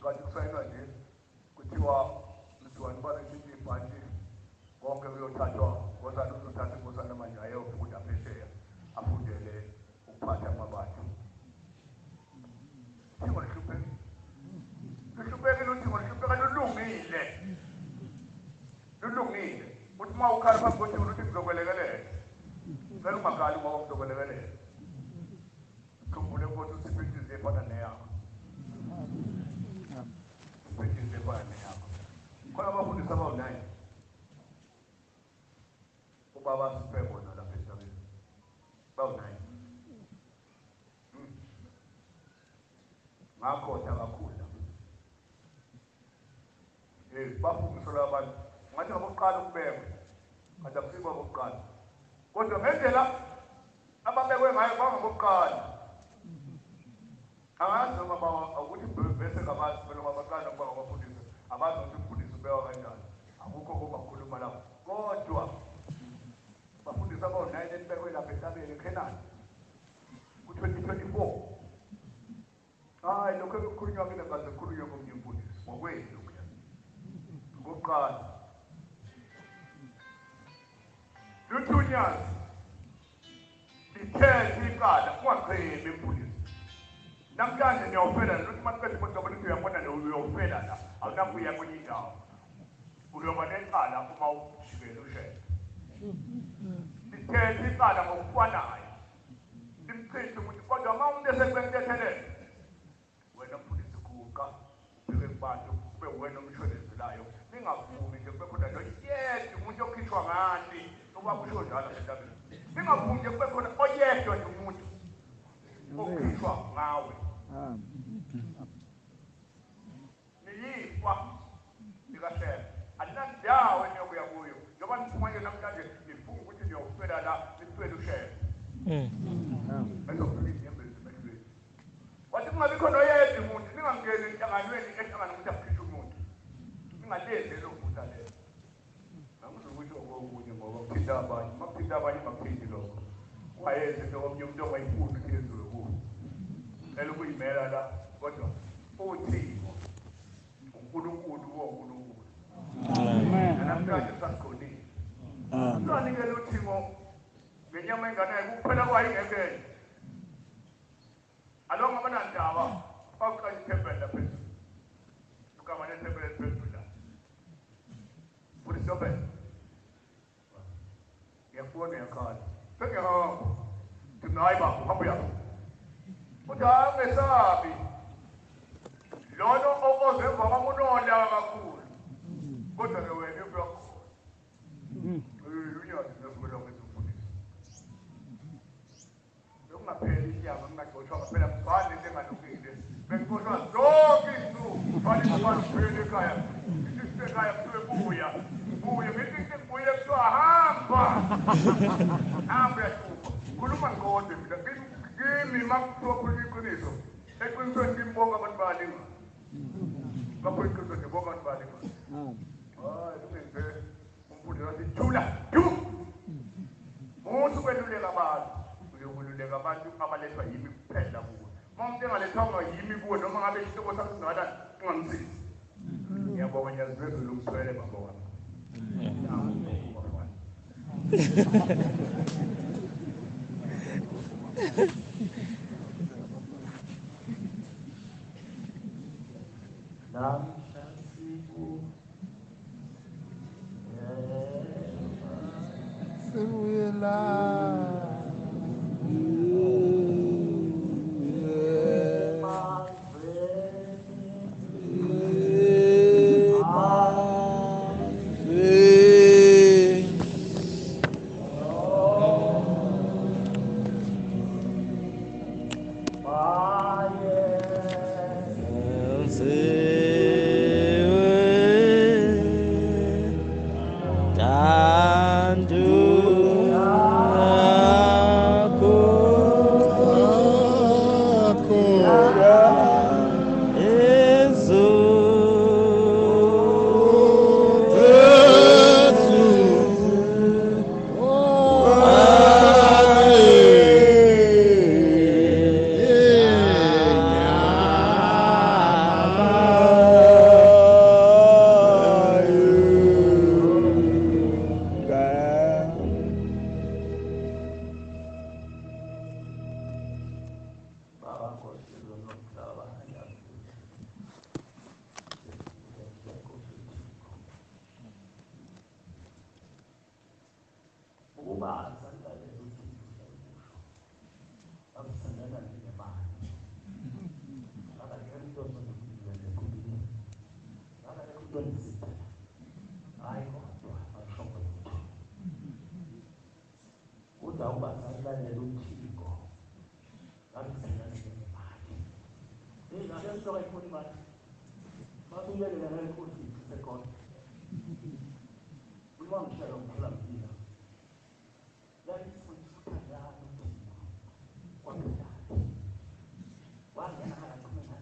kanti kusayinwa nje kuthiwa mzwani balesithi ibhanti konke kuyothathwa ngosana uzothatha ngosana manje ayofunda phesheya afundele ukuphatha amabandla uthingo lihluphekile uthingo lihlupheka lulungile uthi uma ukhala phambi kothini uthi ngizokwelekelela cela ungakhali ngoba ngizokwelekelela khumbule ukuthi usiphe inhliziyo efana neyakho inhliziyo efana neyakho khona abafundisi abawu-9 ubaba siphe bona lapha emhlabeni bawu-9 ngakhoda kakhulu bafundiswa abantu ngathi ngabokuqala ukubekwa ngathi akusikho abokuqala kodwa ngendlela ababekwe ngayo bangabokuqala angazi noma ukuthi bese ngabazi phela babaqala ngoba ngabafundisi abazi ukuthi umfundisi ubekwa kanjani akukho kobakhuluma lapho kodwa bafundisaabo-9 elibekwe lapha entabeni eKhenani ku-2024 hayi lokho ekukhulunywa kile ngaze kukhulunywe komunye umfundisi ngokwethu ngokuqala luthunyazi lithethe iqala ungaqhemi emfundisi namhlanje niyawufela lokuthi maqedwe kodwa ukuthi uyabona uyawufela la awunakuya kwenye indawo uyoba neqala uma ujikele ushele lithethe iqala ngokufanayo limchithe ukuthi kodwa uma umuntu esekwentethelele wena mfundisi guqa ubheke kubantu kube wena omshwelezelayo ningavumi nje kube khona noyedwa umuntu okhishwa ngani obakusho njalo entabeni ningavumi nje kube khona oyedwa nje umuntu okhishwa ngawe niyifa likashela alinandawo eniyokuya kuyo njengoba niphumanye namhlanje nifunga ukuthi niyofela la nifele ushele wathi kungabikho noyedwa umuntu ningangeni enhlanganweni ehlangana ukuthi akukhishwe umuntu ningalenze lo phutha leyo angizokusho okunye ngoba kuphinda abanye maphinda abanye baphindi lokho ungayenzi into komnye umuntu ongayifuni ukuthi yenziwe kuwo elo kuyimela la kodwa uthixo uNkulunkulu woNkulunkulu namhlanje sasiqondile usanikele uthixo ngenyama enganayo kuphela kwayingekele alo ngabanandaba baqala ithempeli lapha phezulu ukama nethempeli phezulu la polisobe yakubona yakhala sengihamba tinayi babo hamba yakho kodwa angesabi lono okozemva kwamunonda kakhulu kodwa ke wena uyakho unyazi nesibelo ngesifundisi ungapheli inyama ngingagcoshwa ngaphela mfana into engalungile bengikoshwa zonke izinsuku fani abantu kuphela ekhaya isithi ekhaya kuthiwe buya ngithi ngibuye kuthiwa hamba yahlupa khuluma ngiqonde mina kimi makuthiwa khuluma iqiniso eqinisweni ngimbonga abantu bayalinga lapho iqiniso ngibonga abantu bayalinga hayi kumenze umfundi wathi thula muthi ukweluleka abantu uyokululeka abantu abalethwa yimi kuphela kuwe uma umuntu engalethwanga yimi kuwe noma ngabe isihlobo sakho singakanani ungamsizi ngiyabonga ngiyazizwezela ukuswele baba wami Aku ia dengan kursi sekon. Memang saya orang dalam dia. Dari semua yang wah yang akan aku mana?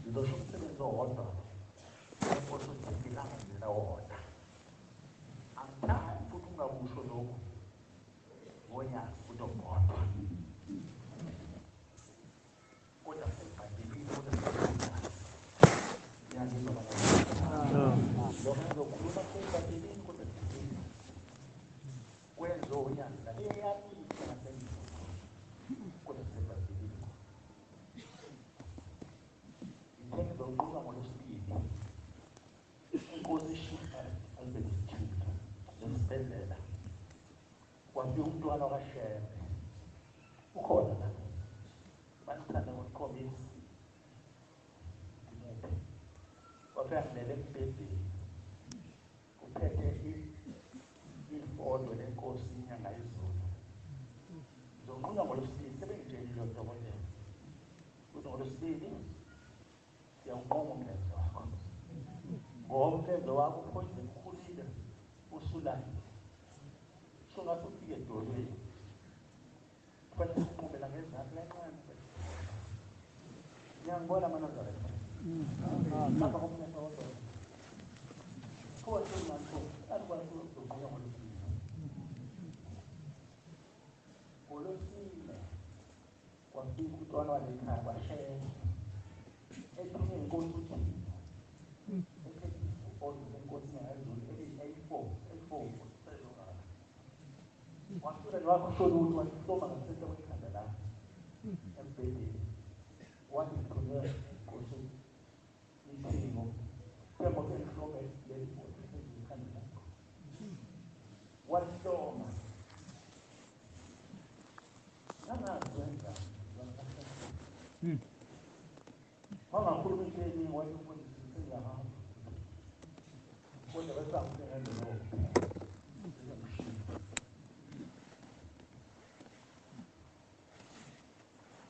Itu semua itu order. Aku sudah bilang itu order. Anda itu nggak musuh Voy udah order. Udah sempat ini udah sempat. Yang itu mana? Jangan dok, rumah sempat ini udah sempat. Udah yang tadi yang ini sempat ini udah sempat ini. Ini dok rumah mau speed. Posisi albe disciplina. Spendere. Quando un tuo non scende. Ukola. Bantana ukomi. Wafanya lempepe. Upete ifodo lenkosi inyanga izulu. Zokuya ngolosibili sebengitsheli lento konje. Kuthi ngolosibili siyawuqoma umlenze wakho. Ngoba umlenze wakho uphonje ukhulile usulane. Sola ufike edolweni. Kufanele siqhubela ngezandla lencane. Ngiyangibona amanazareth. Lapha komnyango wodwa. Kodwa manje akwazi ukuzobuya ngolosibili. Ngolosibili kwafika umntwana walekhaya kwashaya. Ethi inkosi uthi inkosi ngayizulu eyi-4 wasuka ngiwakushola ukuthi wahloma ngasese kwekhanda la embhedeni wathi ngithunywe inkosi ithingo themba kelihlome lelifoto ekhanda lakho wahloma nangazwenza wangakhuluma into eningi wathi umfundisi sengiyahamba kodwa besangisengendelo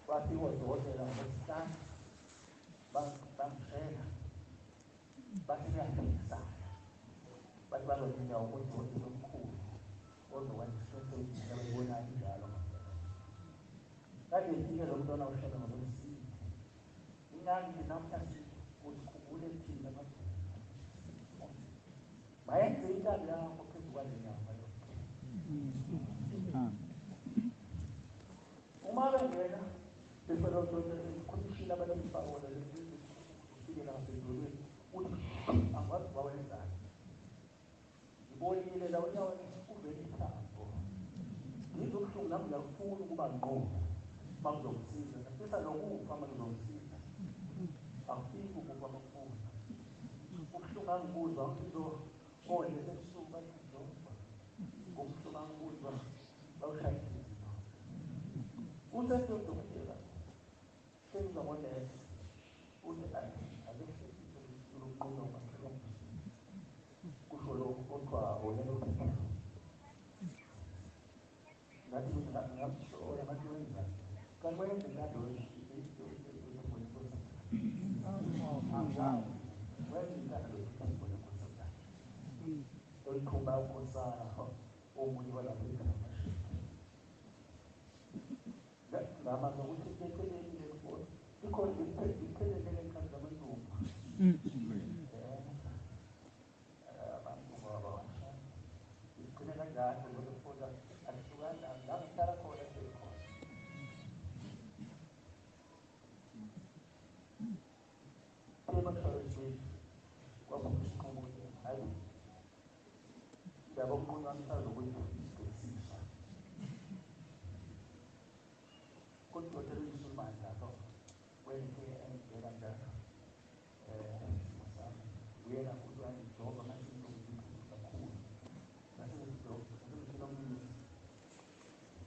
Bathi odokotela ngesihlanu bangishela bathi kuyaphikisana bathi bazodinga ukuthi udokotela omkhulu ozokwenza isiqiniseko abayibonayo njalo kade ngifike lo mntwana ushela ngolwesibili ingani namhlanje usikhumbule thina mayenze intando yakho phezu kwale nyama uma bengena befela khonishile abalifakole ufike nasedolweni uthi angikwazi bawenzani ngibonile la unyaweni uvele ithambo ngizobuhlungu nami ngiyafuna ukuba ngqondo uma kuzokusiza nafisa nokufa uma kuzongisiza akufiki ukufa makufuna ubuhlungu angibuzwa ngizobonde sebusuku bathi ngizofa ngobuhlungu angibuzwa bawushaya inhliziyo usesodokotela sengizobonela uthi akekho ulokuqula kusho lokhu kodwa wena ngathi ngiyamhlola ngathi wenzani kanti wenze ngado wenza oyikhumba ukhosana omunye walapha ngamazwa ukuthi eceleni lefoto ikhona iphelele ngekhathi zamantombi abantu babasha igcine kanjalo lefoto akuhlukana ngihlala khona sekhona emahlalisweni kwakuyisinqumo hayi yabo umnqamsalo ukuyibhekisisa kodwa television lapho wente engena njalo uyena futhi wangijoba manje ngizokuziphuza kakhulu nasezijoba nasezinomini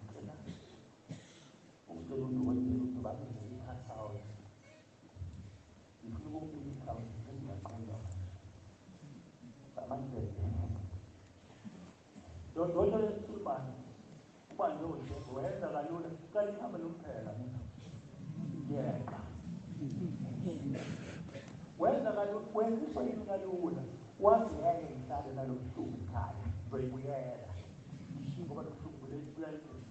ngicela ukutshela udokotela ukuthi bangenzele i-ultrasound ngifuna ukubika i-ultrasound ngingaqonda bamangenzele Dr. Sulman kwanje wenza kalula kanti hamba nomphela yeka wenza kalula wenza isoyini kalula wazi yeke ngihlale nalo buhlungu ekhaya ngizoyibuyela ngoba lobuhlungu buyayibuyela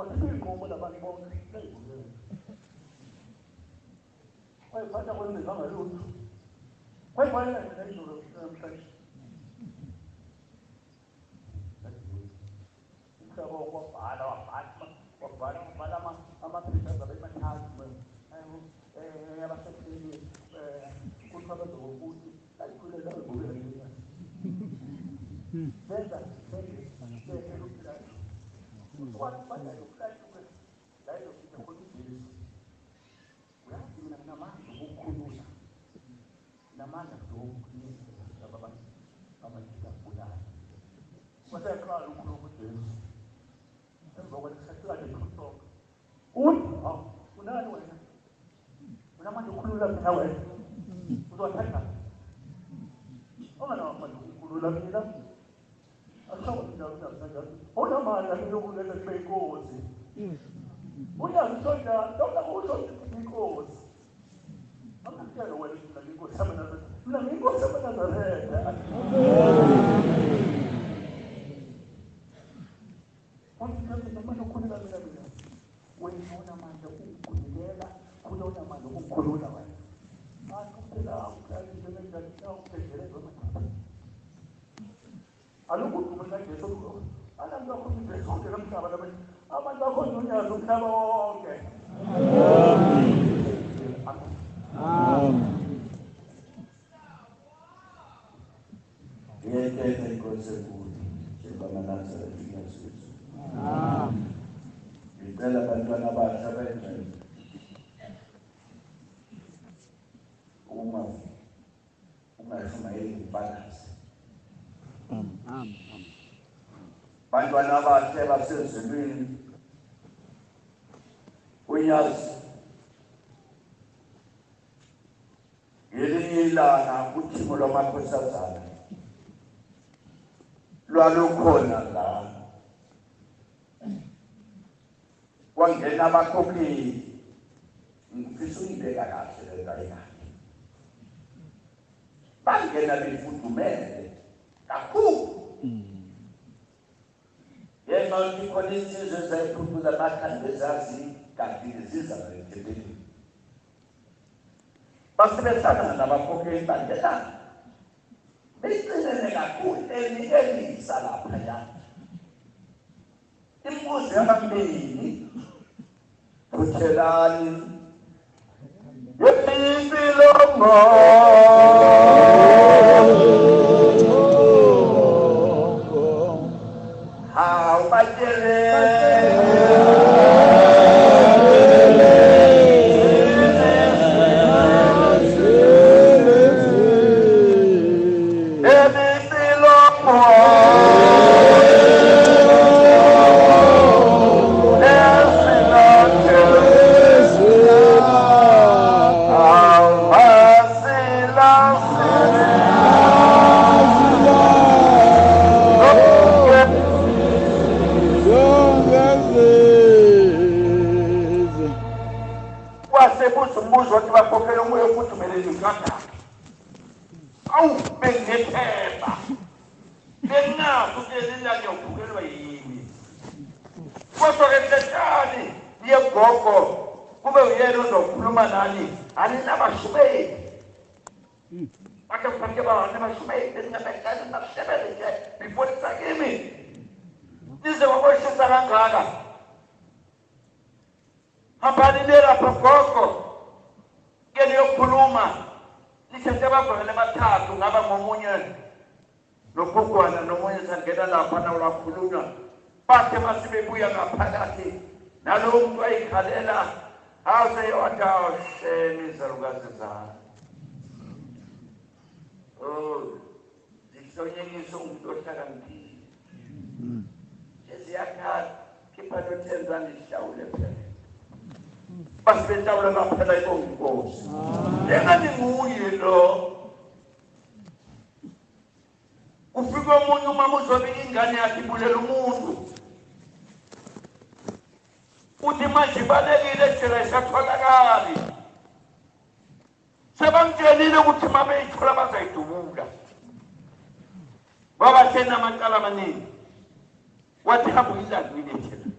But ubona abantu bonke kwayiphatha kwenza ngalutho kwayibhalela nje izolo namhlanje umhlaba wabhala amaphepha azabe emathathu yabasekheli kuthiwa bezokuthi ayikhulela ebukela ngenyanga benza namandla okukhulula namandla okukhulula abajabulayo waseyaqala ukukhuluma kuJesu emva kwalesikhathi ekhuluma uthi hawu unani wena unamandla okukhulula mina wena uzowathatha onganamandla okukhulula mina ashawa njalo unamandla yokulenza kube inkosi uyazisonda noma kusho inkosi akutshela wena inkosi yamaNazaretha mina inkosi yamaNazaretha namandla okukhulula mina wena unamandla okukhululela khona unamandla okukhulula wena akuphela alukho umuntu kaJesu abantu bakho uJesu kodwa umhlaba labantu abantu bakho unyazo umhlaba wonke amen ngiyayithetha inkosi enkulu njengoManazaretha uNkosikazi ngicela abantwana abasha benze ungashumayeli ngibalazi bantwana abasha basezulwini uyazi ngelinye ilanga uthimo lwamakhosazana lwalukhona la kwangena abakhokheli ngifisa uyibeka kahle le ndayina bangena befudumele kakhulu yenza ukuthi khona isizwe ezayiphuphuza amakhanda ezazi kanti ziza ngethebeni basebehlangana nabakhokheli bangena becinene kakhulu elisa laphaya imbuzi yabambili kuthelani yempilo how batele umbuzo wathi bakhokhela umoya ofudumelele ngakho awu bengephepha benazo kelila ngiyovukelwa yini kodwa ke mhleshani yegogo kube uyena ozokhuluma nani aninabashumeli ake mphake banabashumeli besingabekani nakusebele nje before sakimi nize waboshisa kangaka hambani nelapha gogo kene yokukhuluma lithethe abavele bathathu ngaba ngomunye nokugwana nomunye sangena lapha nawulakhulunywa bathe masibebuya ngaphakathi nalo muntu ayikhalela aze yodasheni zalukazi zami zihlonyekiso umuntu ohlakaniphile eziyakhala khipha no-10 rand ihlawule phela basibetawula ngaphela ibonginkosi enganinguye lo ufika omunye umama uzobika ingane yakhe ibulela umuntu uthi manje ibalekile jela isatholakali sebamtshelile ukuthi uma beyithola bazayidubula wabathena amacala amaningi wathi hamba uyilangile thina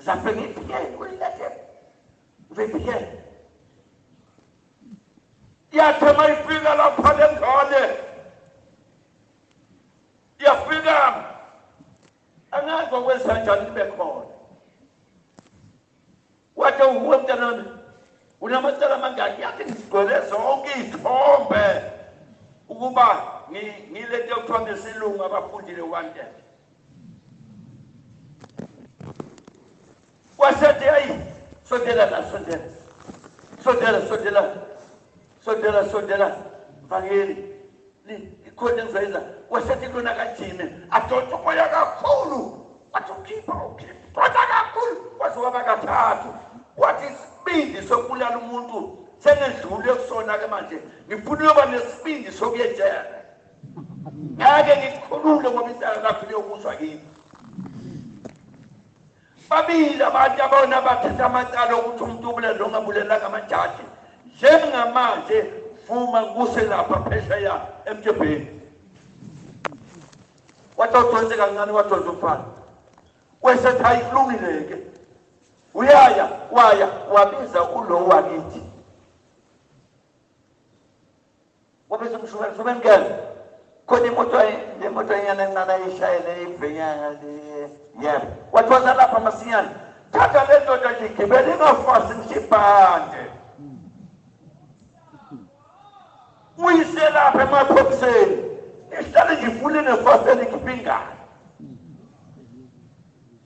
Zape ngipikele uyilethe. Ngipikele. Yathi mayifika lapha lengane. Yafika. Angazi okwenza njani libe khona. Wathi uwe mntanami. Unamacala mangaki yathi ngisigwele zonke izithombe ukuba ngilethe kuthiwa ngesilungu abafundile one-day. Wasethi hayi sondela la sondela mfakeli ikhona engizayenza. Wasethi lona kajime adonsa umoya kakhulu wathi ukhipha donsa kakhulu waze waba kathathu wathi isibindi sokubulala umuntu sengedlule kusona-ke manje ngifuna uyoba nesibindi sokuyejela ngake ngikhulule ngoba isaka kakhulu yokuzwa kimi. Babili abantu abona bathetha amacala ukuthi umuntu ubulala ongabulelanga amajaji njengamanje vuma kuselapha phesheya emtshebheni. Wathi awudonse kancane wadonsa umfana wesethi hayi kulungile-ke waya wabiza ulo wakithi wabiza umshumela somengele khona imoto enyana encane ayishayele ivenyanga yebo wathi wazalapha masinyane thatha le ndoda nje igibele ingafasi mshibhande uyiselapha emaphokuseni ihlale nje ifule nefaseli ikhipingane.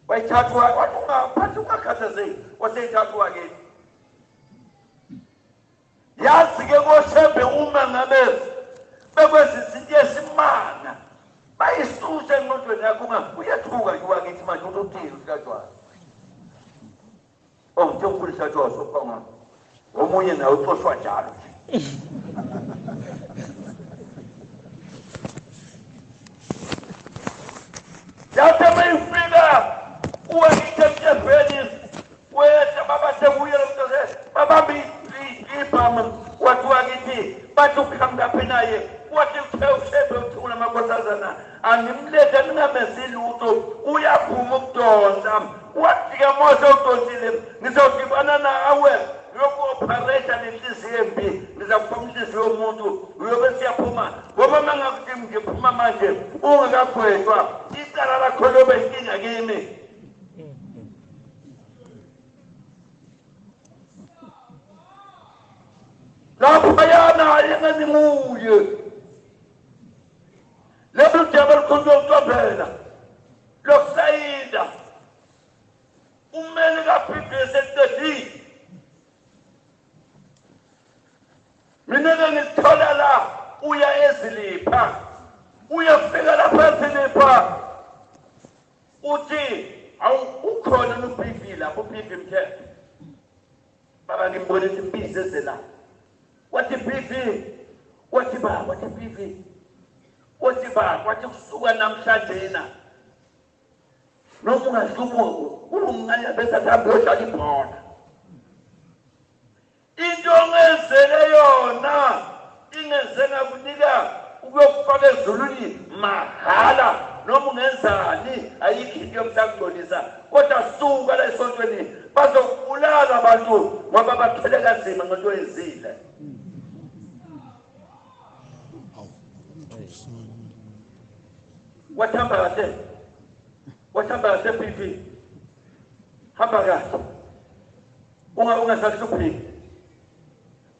Wayithathwa wathi ungaphathi ungakhathazeki waseyithathwa ke yazi-ke koshembe uma ngabe bekwenza izinto esimanga bayisuse engqondweni yakho uyathuka nje wakithi manje uthini usikatshwayo nje ukhulu isikatshwayo sophanga omunye nawe uxoshwa njalo nje. Yathi mayifika uwangithetshebheni wetha babasekuyela mntose babambi ibhama wathi wakithi bathi ukuhambaphi naye wathi ushebe uthi unamakosazana animlethe ningamezi lutho uyaphuma ukudonsa wathi-ke mose udonsile ngizodibana nawe yoku-operate nenhliziyo embi ngizakupha inhliziyo yomuntu uyobe siyaphuma ngoba uma ngakuthi ngiphuma manje ungakagwetshwa icala lakho lobe inkinga kimi. Laphayana yenganimuye lelo jaba likhonzokucobhela lokusayinda umele kaphindise eqedile. Mina-ke ngithola la uya eZilipha uyafika lapha eZilipha uthi awu ukhona noBV lapho uBV Mthembu baba ngimbonisa impisi ezela wathi BV wathi BV wathi kusuka namhlanje na noma ungahlubuki ungaya bese ahambe yodlala ibhola into ongenzele yona ingeze ngakunika ukuyokufaka ezulwini mahala noma ungenzani ayikho into yokusakulolisa kodwa suka la esontweni bazokubulala abantu ngoba bathele kanzima ngento yezile. Wathamba kahle BV hamba kahle ungasahlupheki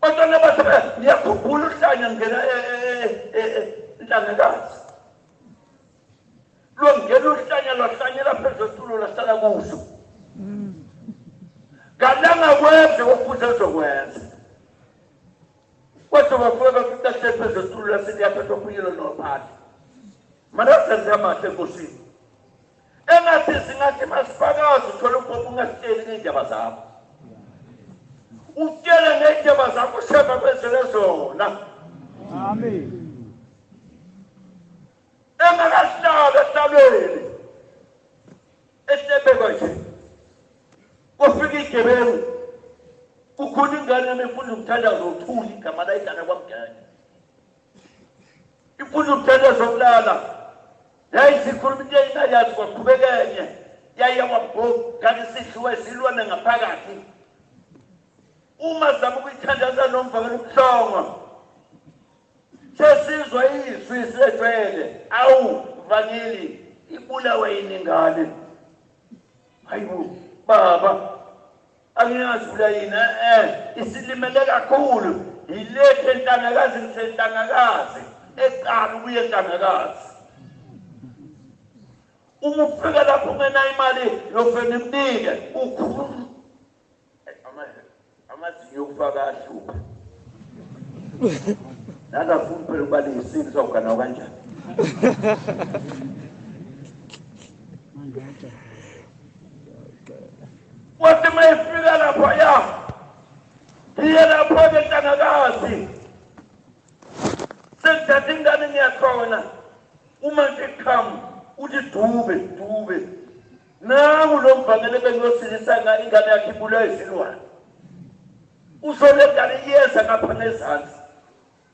batwana bathi ngiyakhumbula uhlanya ngena Ntangakazi lo ngena uhlanya lwahlanyela phezulu etulo lahlala kuso galanga kwenze okufuze ezokwenza kodwa bafika kutahle phezulu etulo lasiyaphetha okuyilo nophathi marasenza amahle nkosini engathi singathi masifakazi uthola uphupho ungasitsheli ngey'ndaba zakho utshele ngey'ndaba zakho usheba kwenzele zona. Amen. Engakahlala esihlalweni esebekwa nje kufika igebengu kukhona ingane yami ifuna ukuthandaza uthuli igama la igana kwamgane ifuna ukuthandaza ukulala yayizikhuluma into eyinayazi kwaqhubeka enye yaya wabho kanti sidliwe silwane ngaphakathi uma zama ukuyithandaza nomvangeli ubuhlongo sesizwa izwi sejwele awu mvangeli ibulawe yini ngane hayibo baba angiyazula yini isilimele kakhulu yilethe ntangakazi ngisentangakazi eqala ukuye entangakazi uma ufika lapho ungenayo imali yofena imnike ukhulu amazinyo okufaka ahlupha nakafuni phela ukuba leyisini sawugana kanjani wathi uma ifika lapho iye lapho-ke ntangakazi sengithatha ingane ngiyakhona uma ngiqhamu uthi dube nangu lo mvangeli bengiyosilisa ngani ingane yakhe ibulawe isilwane usole ngane iyeza ngapha ngezansi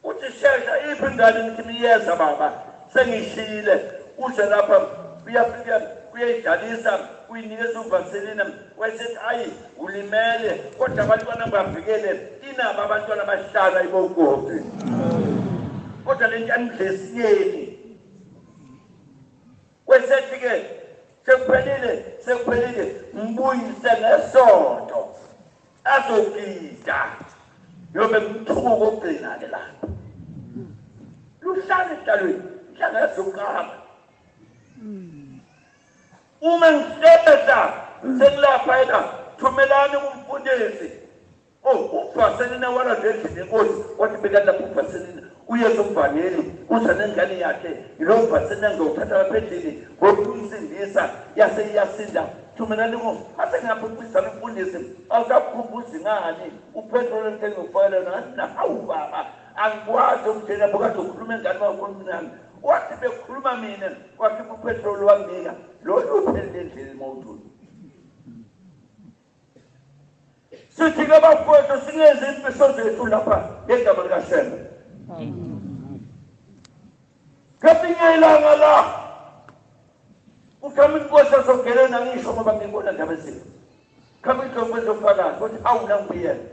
uthi shesha iphi ingane ngithi iyeza baba sengishile uze lapha uyafika kuyayidlalisa uyinikeza uvaselina wayesethi ayi ulimele kodwa abantwana bavikele inabo abantwana abahlala ibonkosi kodwa le nto anidlesiyeni wesethi-ke sekuphelile mbuyise ngesonto azogida yobe mthuko kokugcina-ke lapho luhlala edalweni mhlanga zokuqala uma ngihleza sekulapha yena thumelani kumfundisi uvaselina walandendlini enkosi wathi bekalapha uvaselina uyesu umvangeli uza nengane yakhe yilo mvaselina ngizowuthatha abaphendlini ngokumsindisa yaseyasinda thumelani ase ngiyaphucisa umfundisi awusakukhumbuzi ngani uphethroli entenge ngifakele ngathi hawu baba angikwazi ukutshela phakathi ukhuluma engane wakhoncinami wathi bekhuluma mina wakhipha uphethroli wamnika lolu uphelile endlini mawuthula sithi-ke bafowethu singenze imfiso zethu lapha ngegama likashembe ngelinye ilanga la ukhamba inkosi azogelena ngisho ngoba ngibona ndaba zithu khamba inhloko ezofakazi ukuthi awu nangibuyela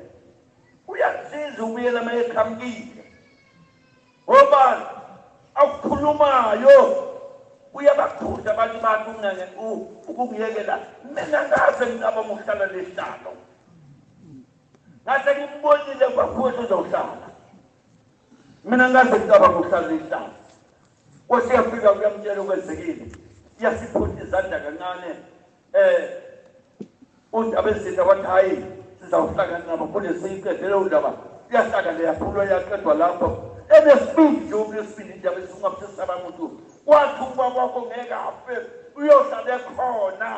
uyasiza ubuyela uma ekhambile ngobani akukhulumayo uyabakhuza abantu bakhe ukungiyekela mina ngaze ngicaba ngokuhlala lesihlalo ngase ngimbonile bafowethu uzawuhlala mina ngaze ngicaba ngokuhlala lesihlalo wasiyafika kuyamtshela okwenzekile iyasiphutha izandla kancane abezitha wathi hayi sizawuhlangana nabo kule siyiqedele undaba iyahlangana yaphulwa yaqedwa lapho enesibindi nje okulesibindi indaba esingaphesisaba muntu wathi uba kwakho ngeke afe uyohlala ekhona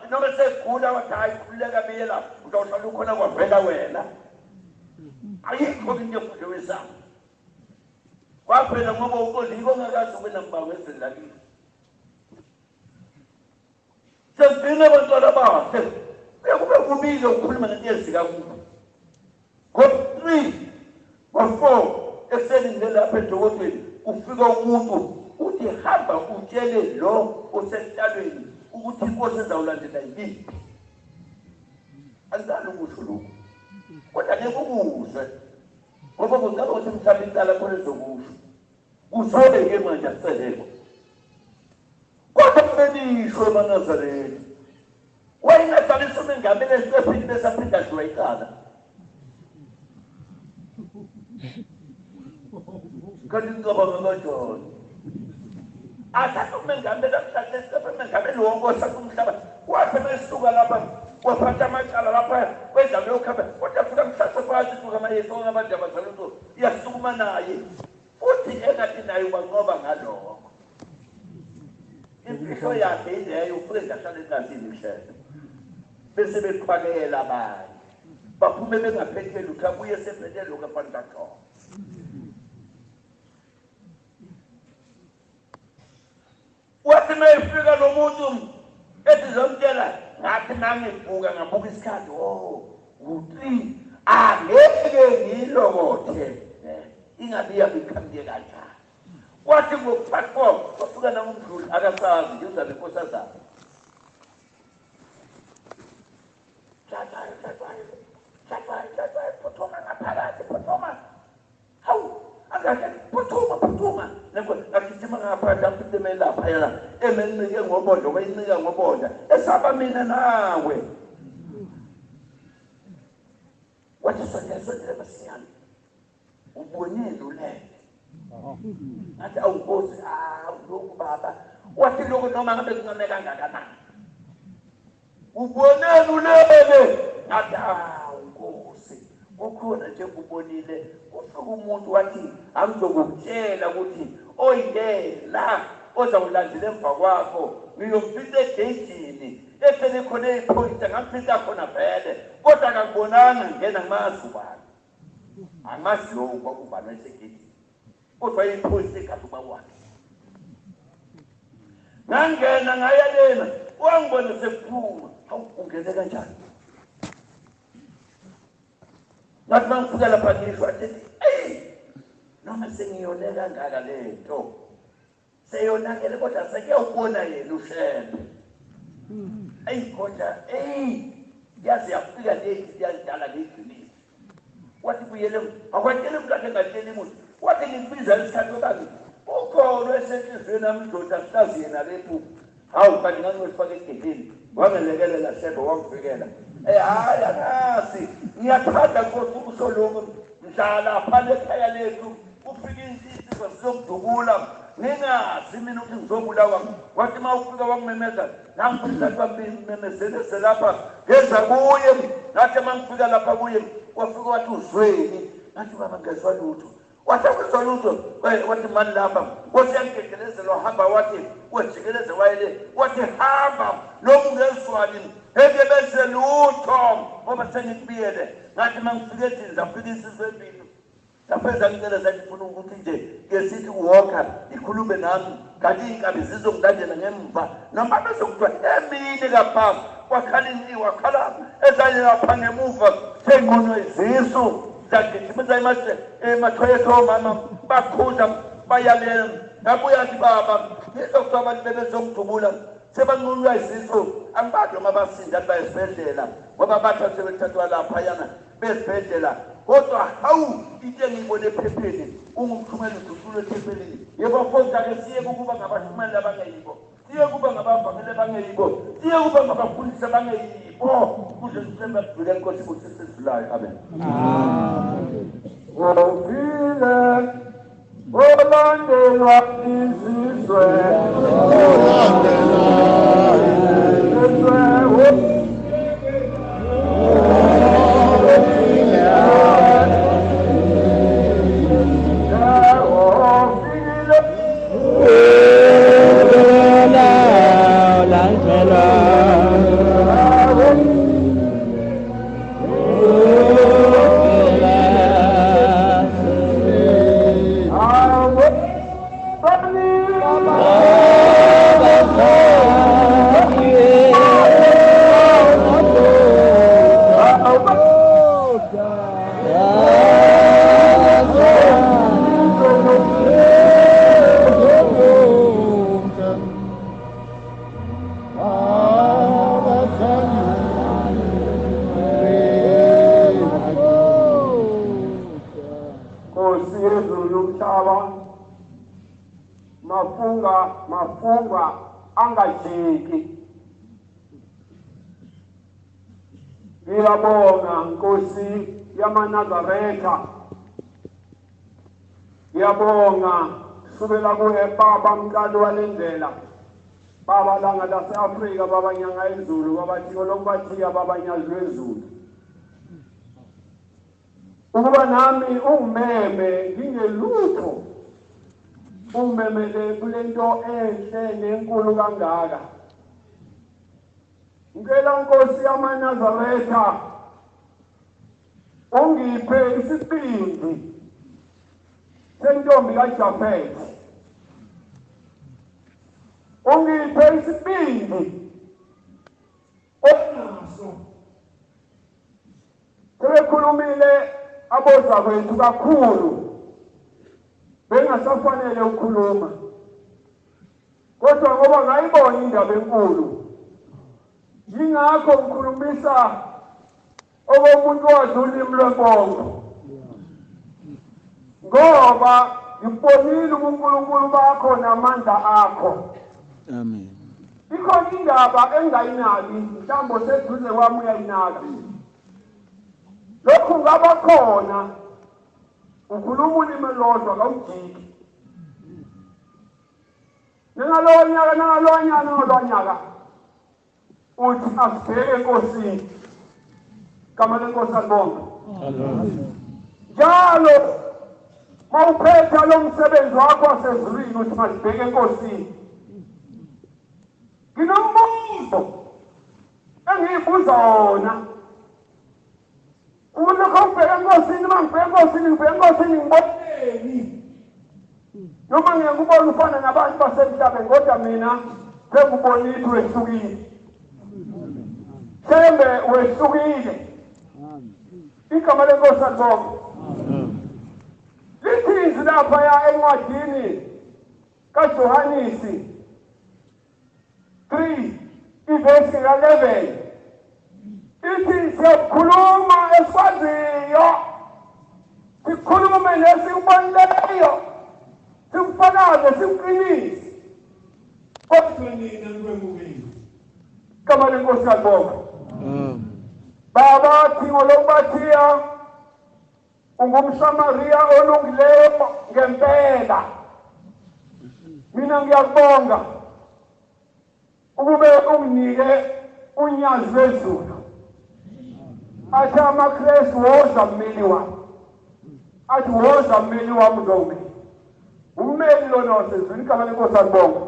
noma segula wathi hayi khululeka biyela uzawuhlala ukhona kwavela wena ayikho into efuhle wesamo kwaphela ngoba ukoliko ongakazi ukwena mba wezeni lakini sengigcina abantwana bahle kube kubile ukukhuluma ngento ezikakubo ngo-3 ngo-4 ekuseni ngelapha edokotweni ufika umuntu uthi hamba utshele lo osesihlalweni ukuthi inkosi ezawulandela yini angizali ukusho lokhu kodwa ngeke ukuzwe ngoba kungaba ukuthi mhlawumbe icala khona ezokusho kuzoleke manje akuceleko kodwa kubenisho emanazareni wayingadlalisa uma engamele esiqephini besaphinda adliwa icala kanti ngicabanga kanjani athatha umengameli amhlala esiqephini umengameli wonke othatha umhlaba waphela esisuka lapha waphatha amacala lapha kwenza leyo khaba kodwa futhi amhlase phakathi suka amayesi ongabantu abazalutho iyasukuma naye futhi engathi naye wanqoba ngalokho imfihlo yakhe ileyo ufike ngahlala encazini mhlebe bese beqhwakela abanye baphume bengaphetheli lutho abuye sephethe lokhu aphansi kakhona wathi uma efika lo muntu ethi zomtshela ngathi mangivuka ngabuka isikhathi u-3 angeke ngilokothe ingabe iyabikhambile kanjani wathi ngo-4 wafika nangumdluli akasazi nje uzabe nkosazana Shatwayo, phuthuma ngaphakathi, phuthuma. Hawu, angake, phuthuma. Ngagijima ngaphakathi, aphindeme lapha yena, emeninike ngoboda, wayinika ngoboda. Esaba mina nawe. Wathi sondela basiyami. Ubonile ule. Ngathi awubozi, lokhu baba. Wathi lokhu noma ngabe kuncane kangakanani. Ubonile ulele. Ngathi Nkosi. Kukhona nje kubonile. Ufika umuntu wathi angizokutshela ukuthi oyela ozawulandela emva kwakho. Ngiyofika egeyidini. Ephele khona iphoyisa ngaphinda khona vele. Kodwa akakubonanga ngena ngamazi ubani. Amazi lo kwakuvalwe segeyidini. Kodwa iphoyisa ekade uba wakhe. Ngangena ngayalena, wangibona sekuphuma. Hawu ungene kanjani? Ngathi mangifika lapha ngisho athi, noma sengiyonela kangaka lento. Seyonakele kodwa sekuyawubona yena ushembe. Kodwa yazi yafika lethi yadala ngegcilisi. Wathi buyele, akwatshele mntwana engatsheli muntu. Wathi ngibiza isikhathi okanye ukhona esenhlizweni nami ndoda sihlazi yena lephu. Hawu kanti ngangifake egedini. Wangelekelela shembe wangivikela. Hayi angasi ngiyathanda Nkosi ukusolomo mhlala phana ekhaya lethu ufika insizwa sizokudubula ngingazi mina ukuthi ngizobulawa wathi mawufika wangimemeza ngangifisa kwamemezele lapha ngeza kuye ngathi mangifika lapha kuye wafika wathi uzweni ngathi baba ngezwa lutho wathi ngezwa lutho wathi mani lapha Nkosi yangigegelezela wahamba wathi wejikeleze wayele wathi hamba noma ungezwani Ebeze lutho ngoba sengikubiyele ngathi mangifike endlini zafika isizwe empilo Lapha ngicela ngifuna ukuthi nje ngesithi uwalker ikhulume nami kanti inkabi zizongilandela ngemva noma bese kuthiwa emini lapha wakhala ezanye lapha ngemuva sengono izisu zakigijimisa emathoyetho mama bakhuza bayalela ngabuya athi baba ngizokuthiwa abantu bebezongidubula sebanqulwa izisu angibathi noma basinda baye esibhedlela ngoba bathathe sebethathwa lapha yana besibhedlela kodwa hawu into engiyibone ephepheni ungumthumela ududulo ephepheni yebo mfowethu ake siye kuba ngabashumeli abangeyibo siye kuba ngabavangeli abangeyibo siye kuba ngabafundisi abangeyibo kuze sisemba kudlule Nkosi ukuthi sisizulayo amen Wofile olandelwa izizwe mafunga angajiki ngiyabonga Nkosi yamaNazaretha ngiyabonga subela kuye baba mkali walendlela baba langa lase-Afrika baba nyanga izulu babathiko lokubathiya baba nyazi wezulu ukuba nami ungimeme ngingelutho ungimemele kulento enhle nenkulu kangaka ngicela Nkosi yamaNazaretha ungiphe isibindi sentombi kaJafete ungiphe isibindi onaso sebekhulumile aboza kwethu kakhulu bengasafanele ukukhuluma kodwa ngoba ngayibona indaba enkulu yingakho ngikhulumisa okomuntu wadlula imlwembongo ngoba ibonile uNkulunkulu bakho namandla akho. Amen. Ikhona indaba engayinaki mhlawumbe seduze kwami uyayinaka. Lokhu ngaba khona ukhuluma ulimi lodwa kawujiki. Ngalonyaka uthi asibheke enkosini. Kama lenkosi alibonga. Njalo mawuphetha lo msebenzi wakho wasezulwini uthi masibheke enkosini. Nginombuzo engiyibuza wona. Ulokho ubheka enkosini mangibheka enkosini ngiboneni. Noma ngiyakubona ufana nabantu basemhlabeni kodwa mina sengibonile wehlukile. Sembe wehlukile. Igama lenkosi alibonga. Lithi izwi lapha encwadini kaJohanisi 3 ivesi 11 ithi siyakhuluma esikwaziyo sikhulume nesikubonileyo sikufakaze sikuqinise kodwa nina nikwemukile igama lenkosi alibonga. Baba thingo lokubathiya ungumSamariya olungileyo ngempela. Mina ngiyakubonga ukube unginike unyazi wezulu. Athi amaKristu woza mmeli wami. Athi woza mmeli wami ngome. Ummeli lona wasezweni igama lenkosi alibonga.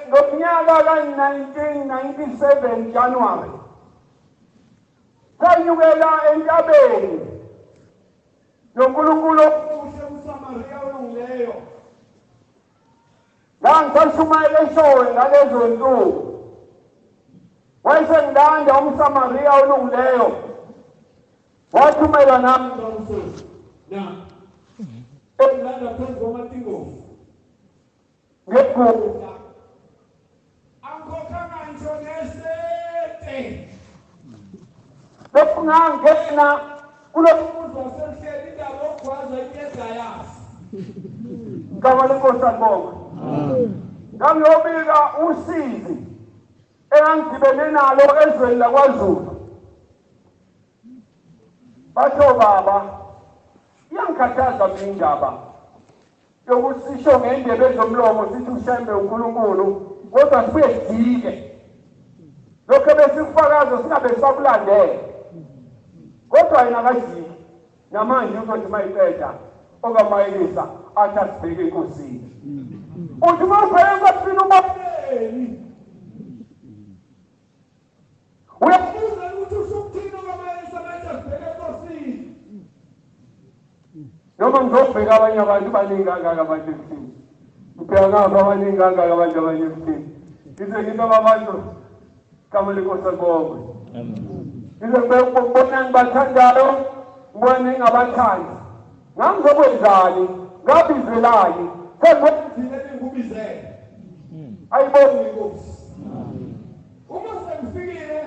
Ngomnyaka ka-1997 January sanyukela entabeni noNkulunkulu uSamariya olungileyo. Ngisashumayela eshowe ngalezo nsuku. Wayesengilanda umSamariya olungileyo. Wathumela nami ngomsuku. Engilanda phezu kwamatingofu. Ngekhuza. Angikhokhanga ngisho nesete. Lokhu ngangena kulomuzi wasehleli indaba yokugwaza iyezayazi. Igama lenkosi alibonga. Ngangiyobika usizi engangidibene nalo ezweni lakwaZulu. Batho baba iyangikhathaza mina indaba yokuthi sisho ngendebe ezomlomo sithi ushembe uNkulunkulu kodwa sibuye sidike. Lokho besikufakaza singabe sakulandela. Kodwa yena akajiki. Namanje ukuthi mayiqeda okamayelisa athi asibheke enkosini. Uthi mawubheka enkosini ubabeni. Uyabuza ukuthi usukuthini okamayelisa manje asibheke enkosini. Noma ngizobheka abanye abantu baningi kangaka abantu emthini. Ubheka ngapha abaningi kangaka abantu abanye emthini. Ngize ngithi abantu igama lenkosi alibonga. Ngize ngibona ngibathandayo ngibone ngingabathandi. Ngangizokwenzani? Ngabizelani? Sengibizile engikubizele. Ayibonge inkosi. Uma sengifikile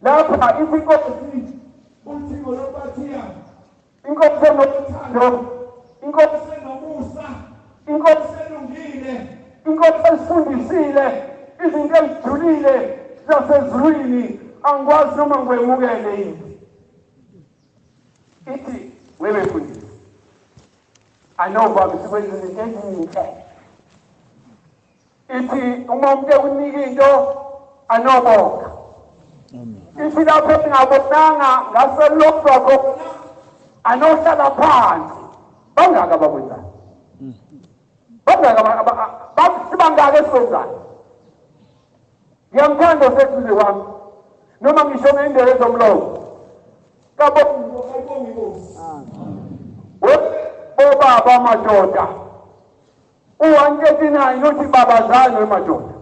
lapha inkosi uThixo lokubathiya. Inkosi enothando, inkosi enomusa, inkosi elungile, inkosi esifundisile izinto ezijulile zasezulwini angikwazi noma ngiwemukele yini. Ithi webefundisi anobaba sikwenza izinto ezinhle. Ithi uma umuntu ekunika into anobonga. Ithi lapho engabonanga ngaselokho khona anohlala phansi. Bangaka bakwenzani? Bangaka esikwenzani? Ngiyamthanda oseduze wami noma ngisho ngendebe ezomlomo. Kabonga inkosi. Bobaba madoda. U-139 uthi babazane wemadoda.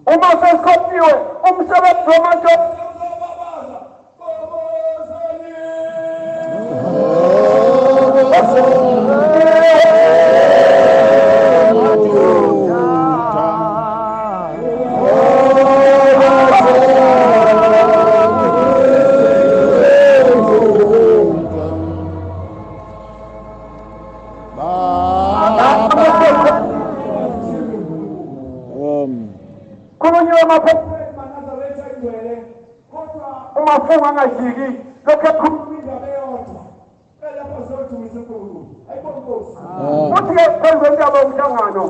Uma sesikhopiwe umsebenzi wamadoda Khulunyiwe emaphephandabeni maNazaretha engcwele kodwa ungafunga angajiki lokhu ekhuluma indaba eyodwa elapha sizodumisa uNkulunkulu. Ayibona Nkosi. Uthi-ke phezu kwentaba yomhlangano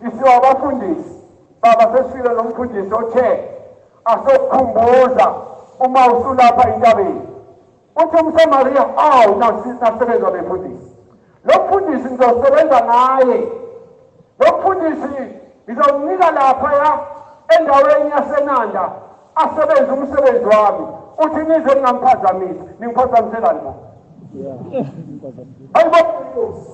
isiwa abafundisi baba sesifile nomfundisi othe asokukhumbuza uma usulapha entabeni. Uthi umSamariya nasebenza befundisi. Lo mfundisi ngizosebenza ngaye. Lo mfundisi ngizomnika laphaya endaweni yaseNanda asebenze umsebenzi wami. Uthi nize ningamphazamisi, ningiphazamiselani bo? Ayibona Nkosi.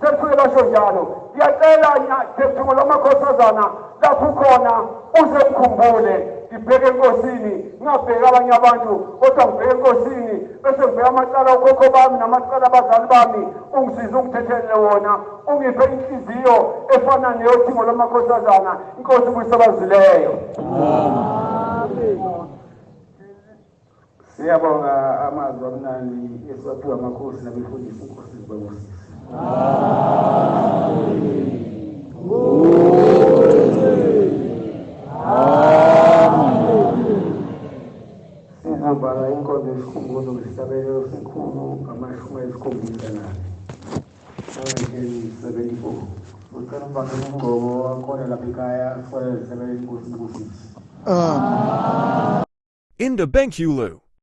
Sethule basho njalo. Ngiyacela nyathethungo lamakhosazana lapho khona uze mkhumbule ngibheke enkosini ngingabheki abanye abantu kodwa ngibheke enkosini bese ngibheka amacala okhokho bami namacala abazali bami ungisize ungithethelele wona ungiphe inhliziyo efana neyothingo lamakhosazana inkosi kuyisebenzileyo. Siyabonga amazwi amnandi esiwaphiwa amakhosi nabefundisi inkosi zibabusise. Sizobhala inkonzo yesikhumbuzo ngesabelo esikhulu ngama-74 1974. Ucela umbango umgcobo wakhona lapha ekhaya sifanele zisabele inkosi zibusise. In the Benchulu.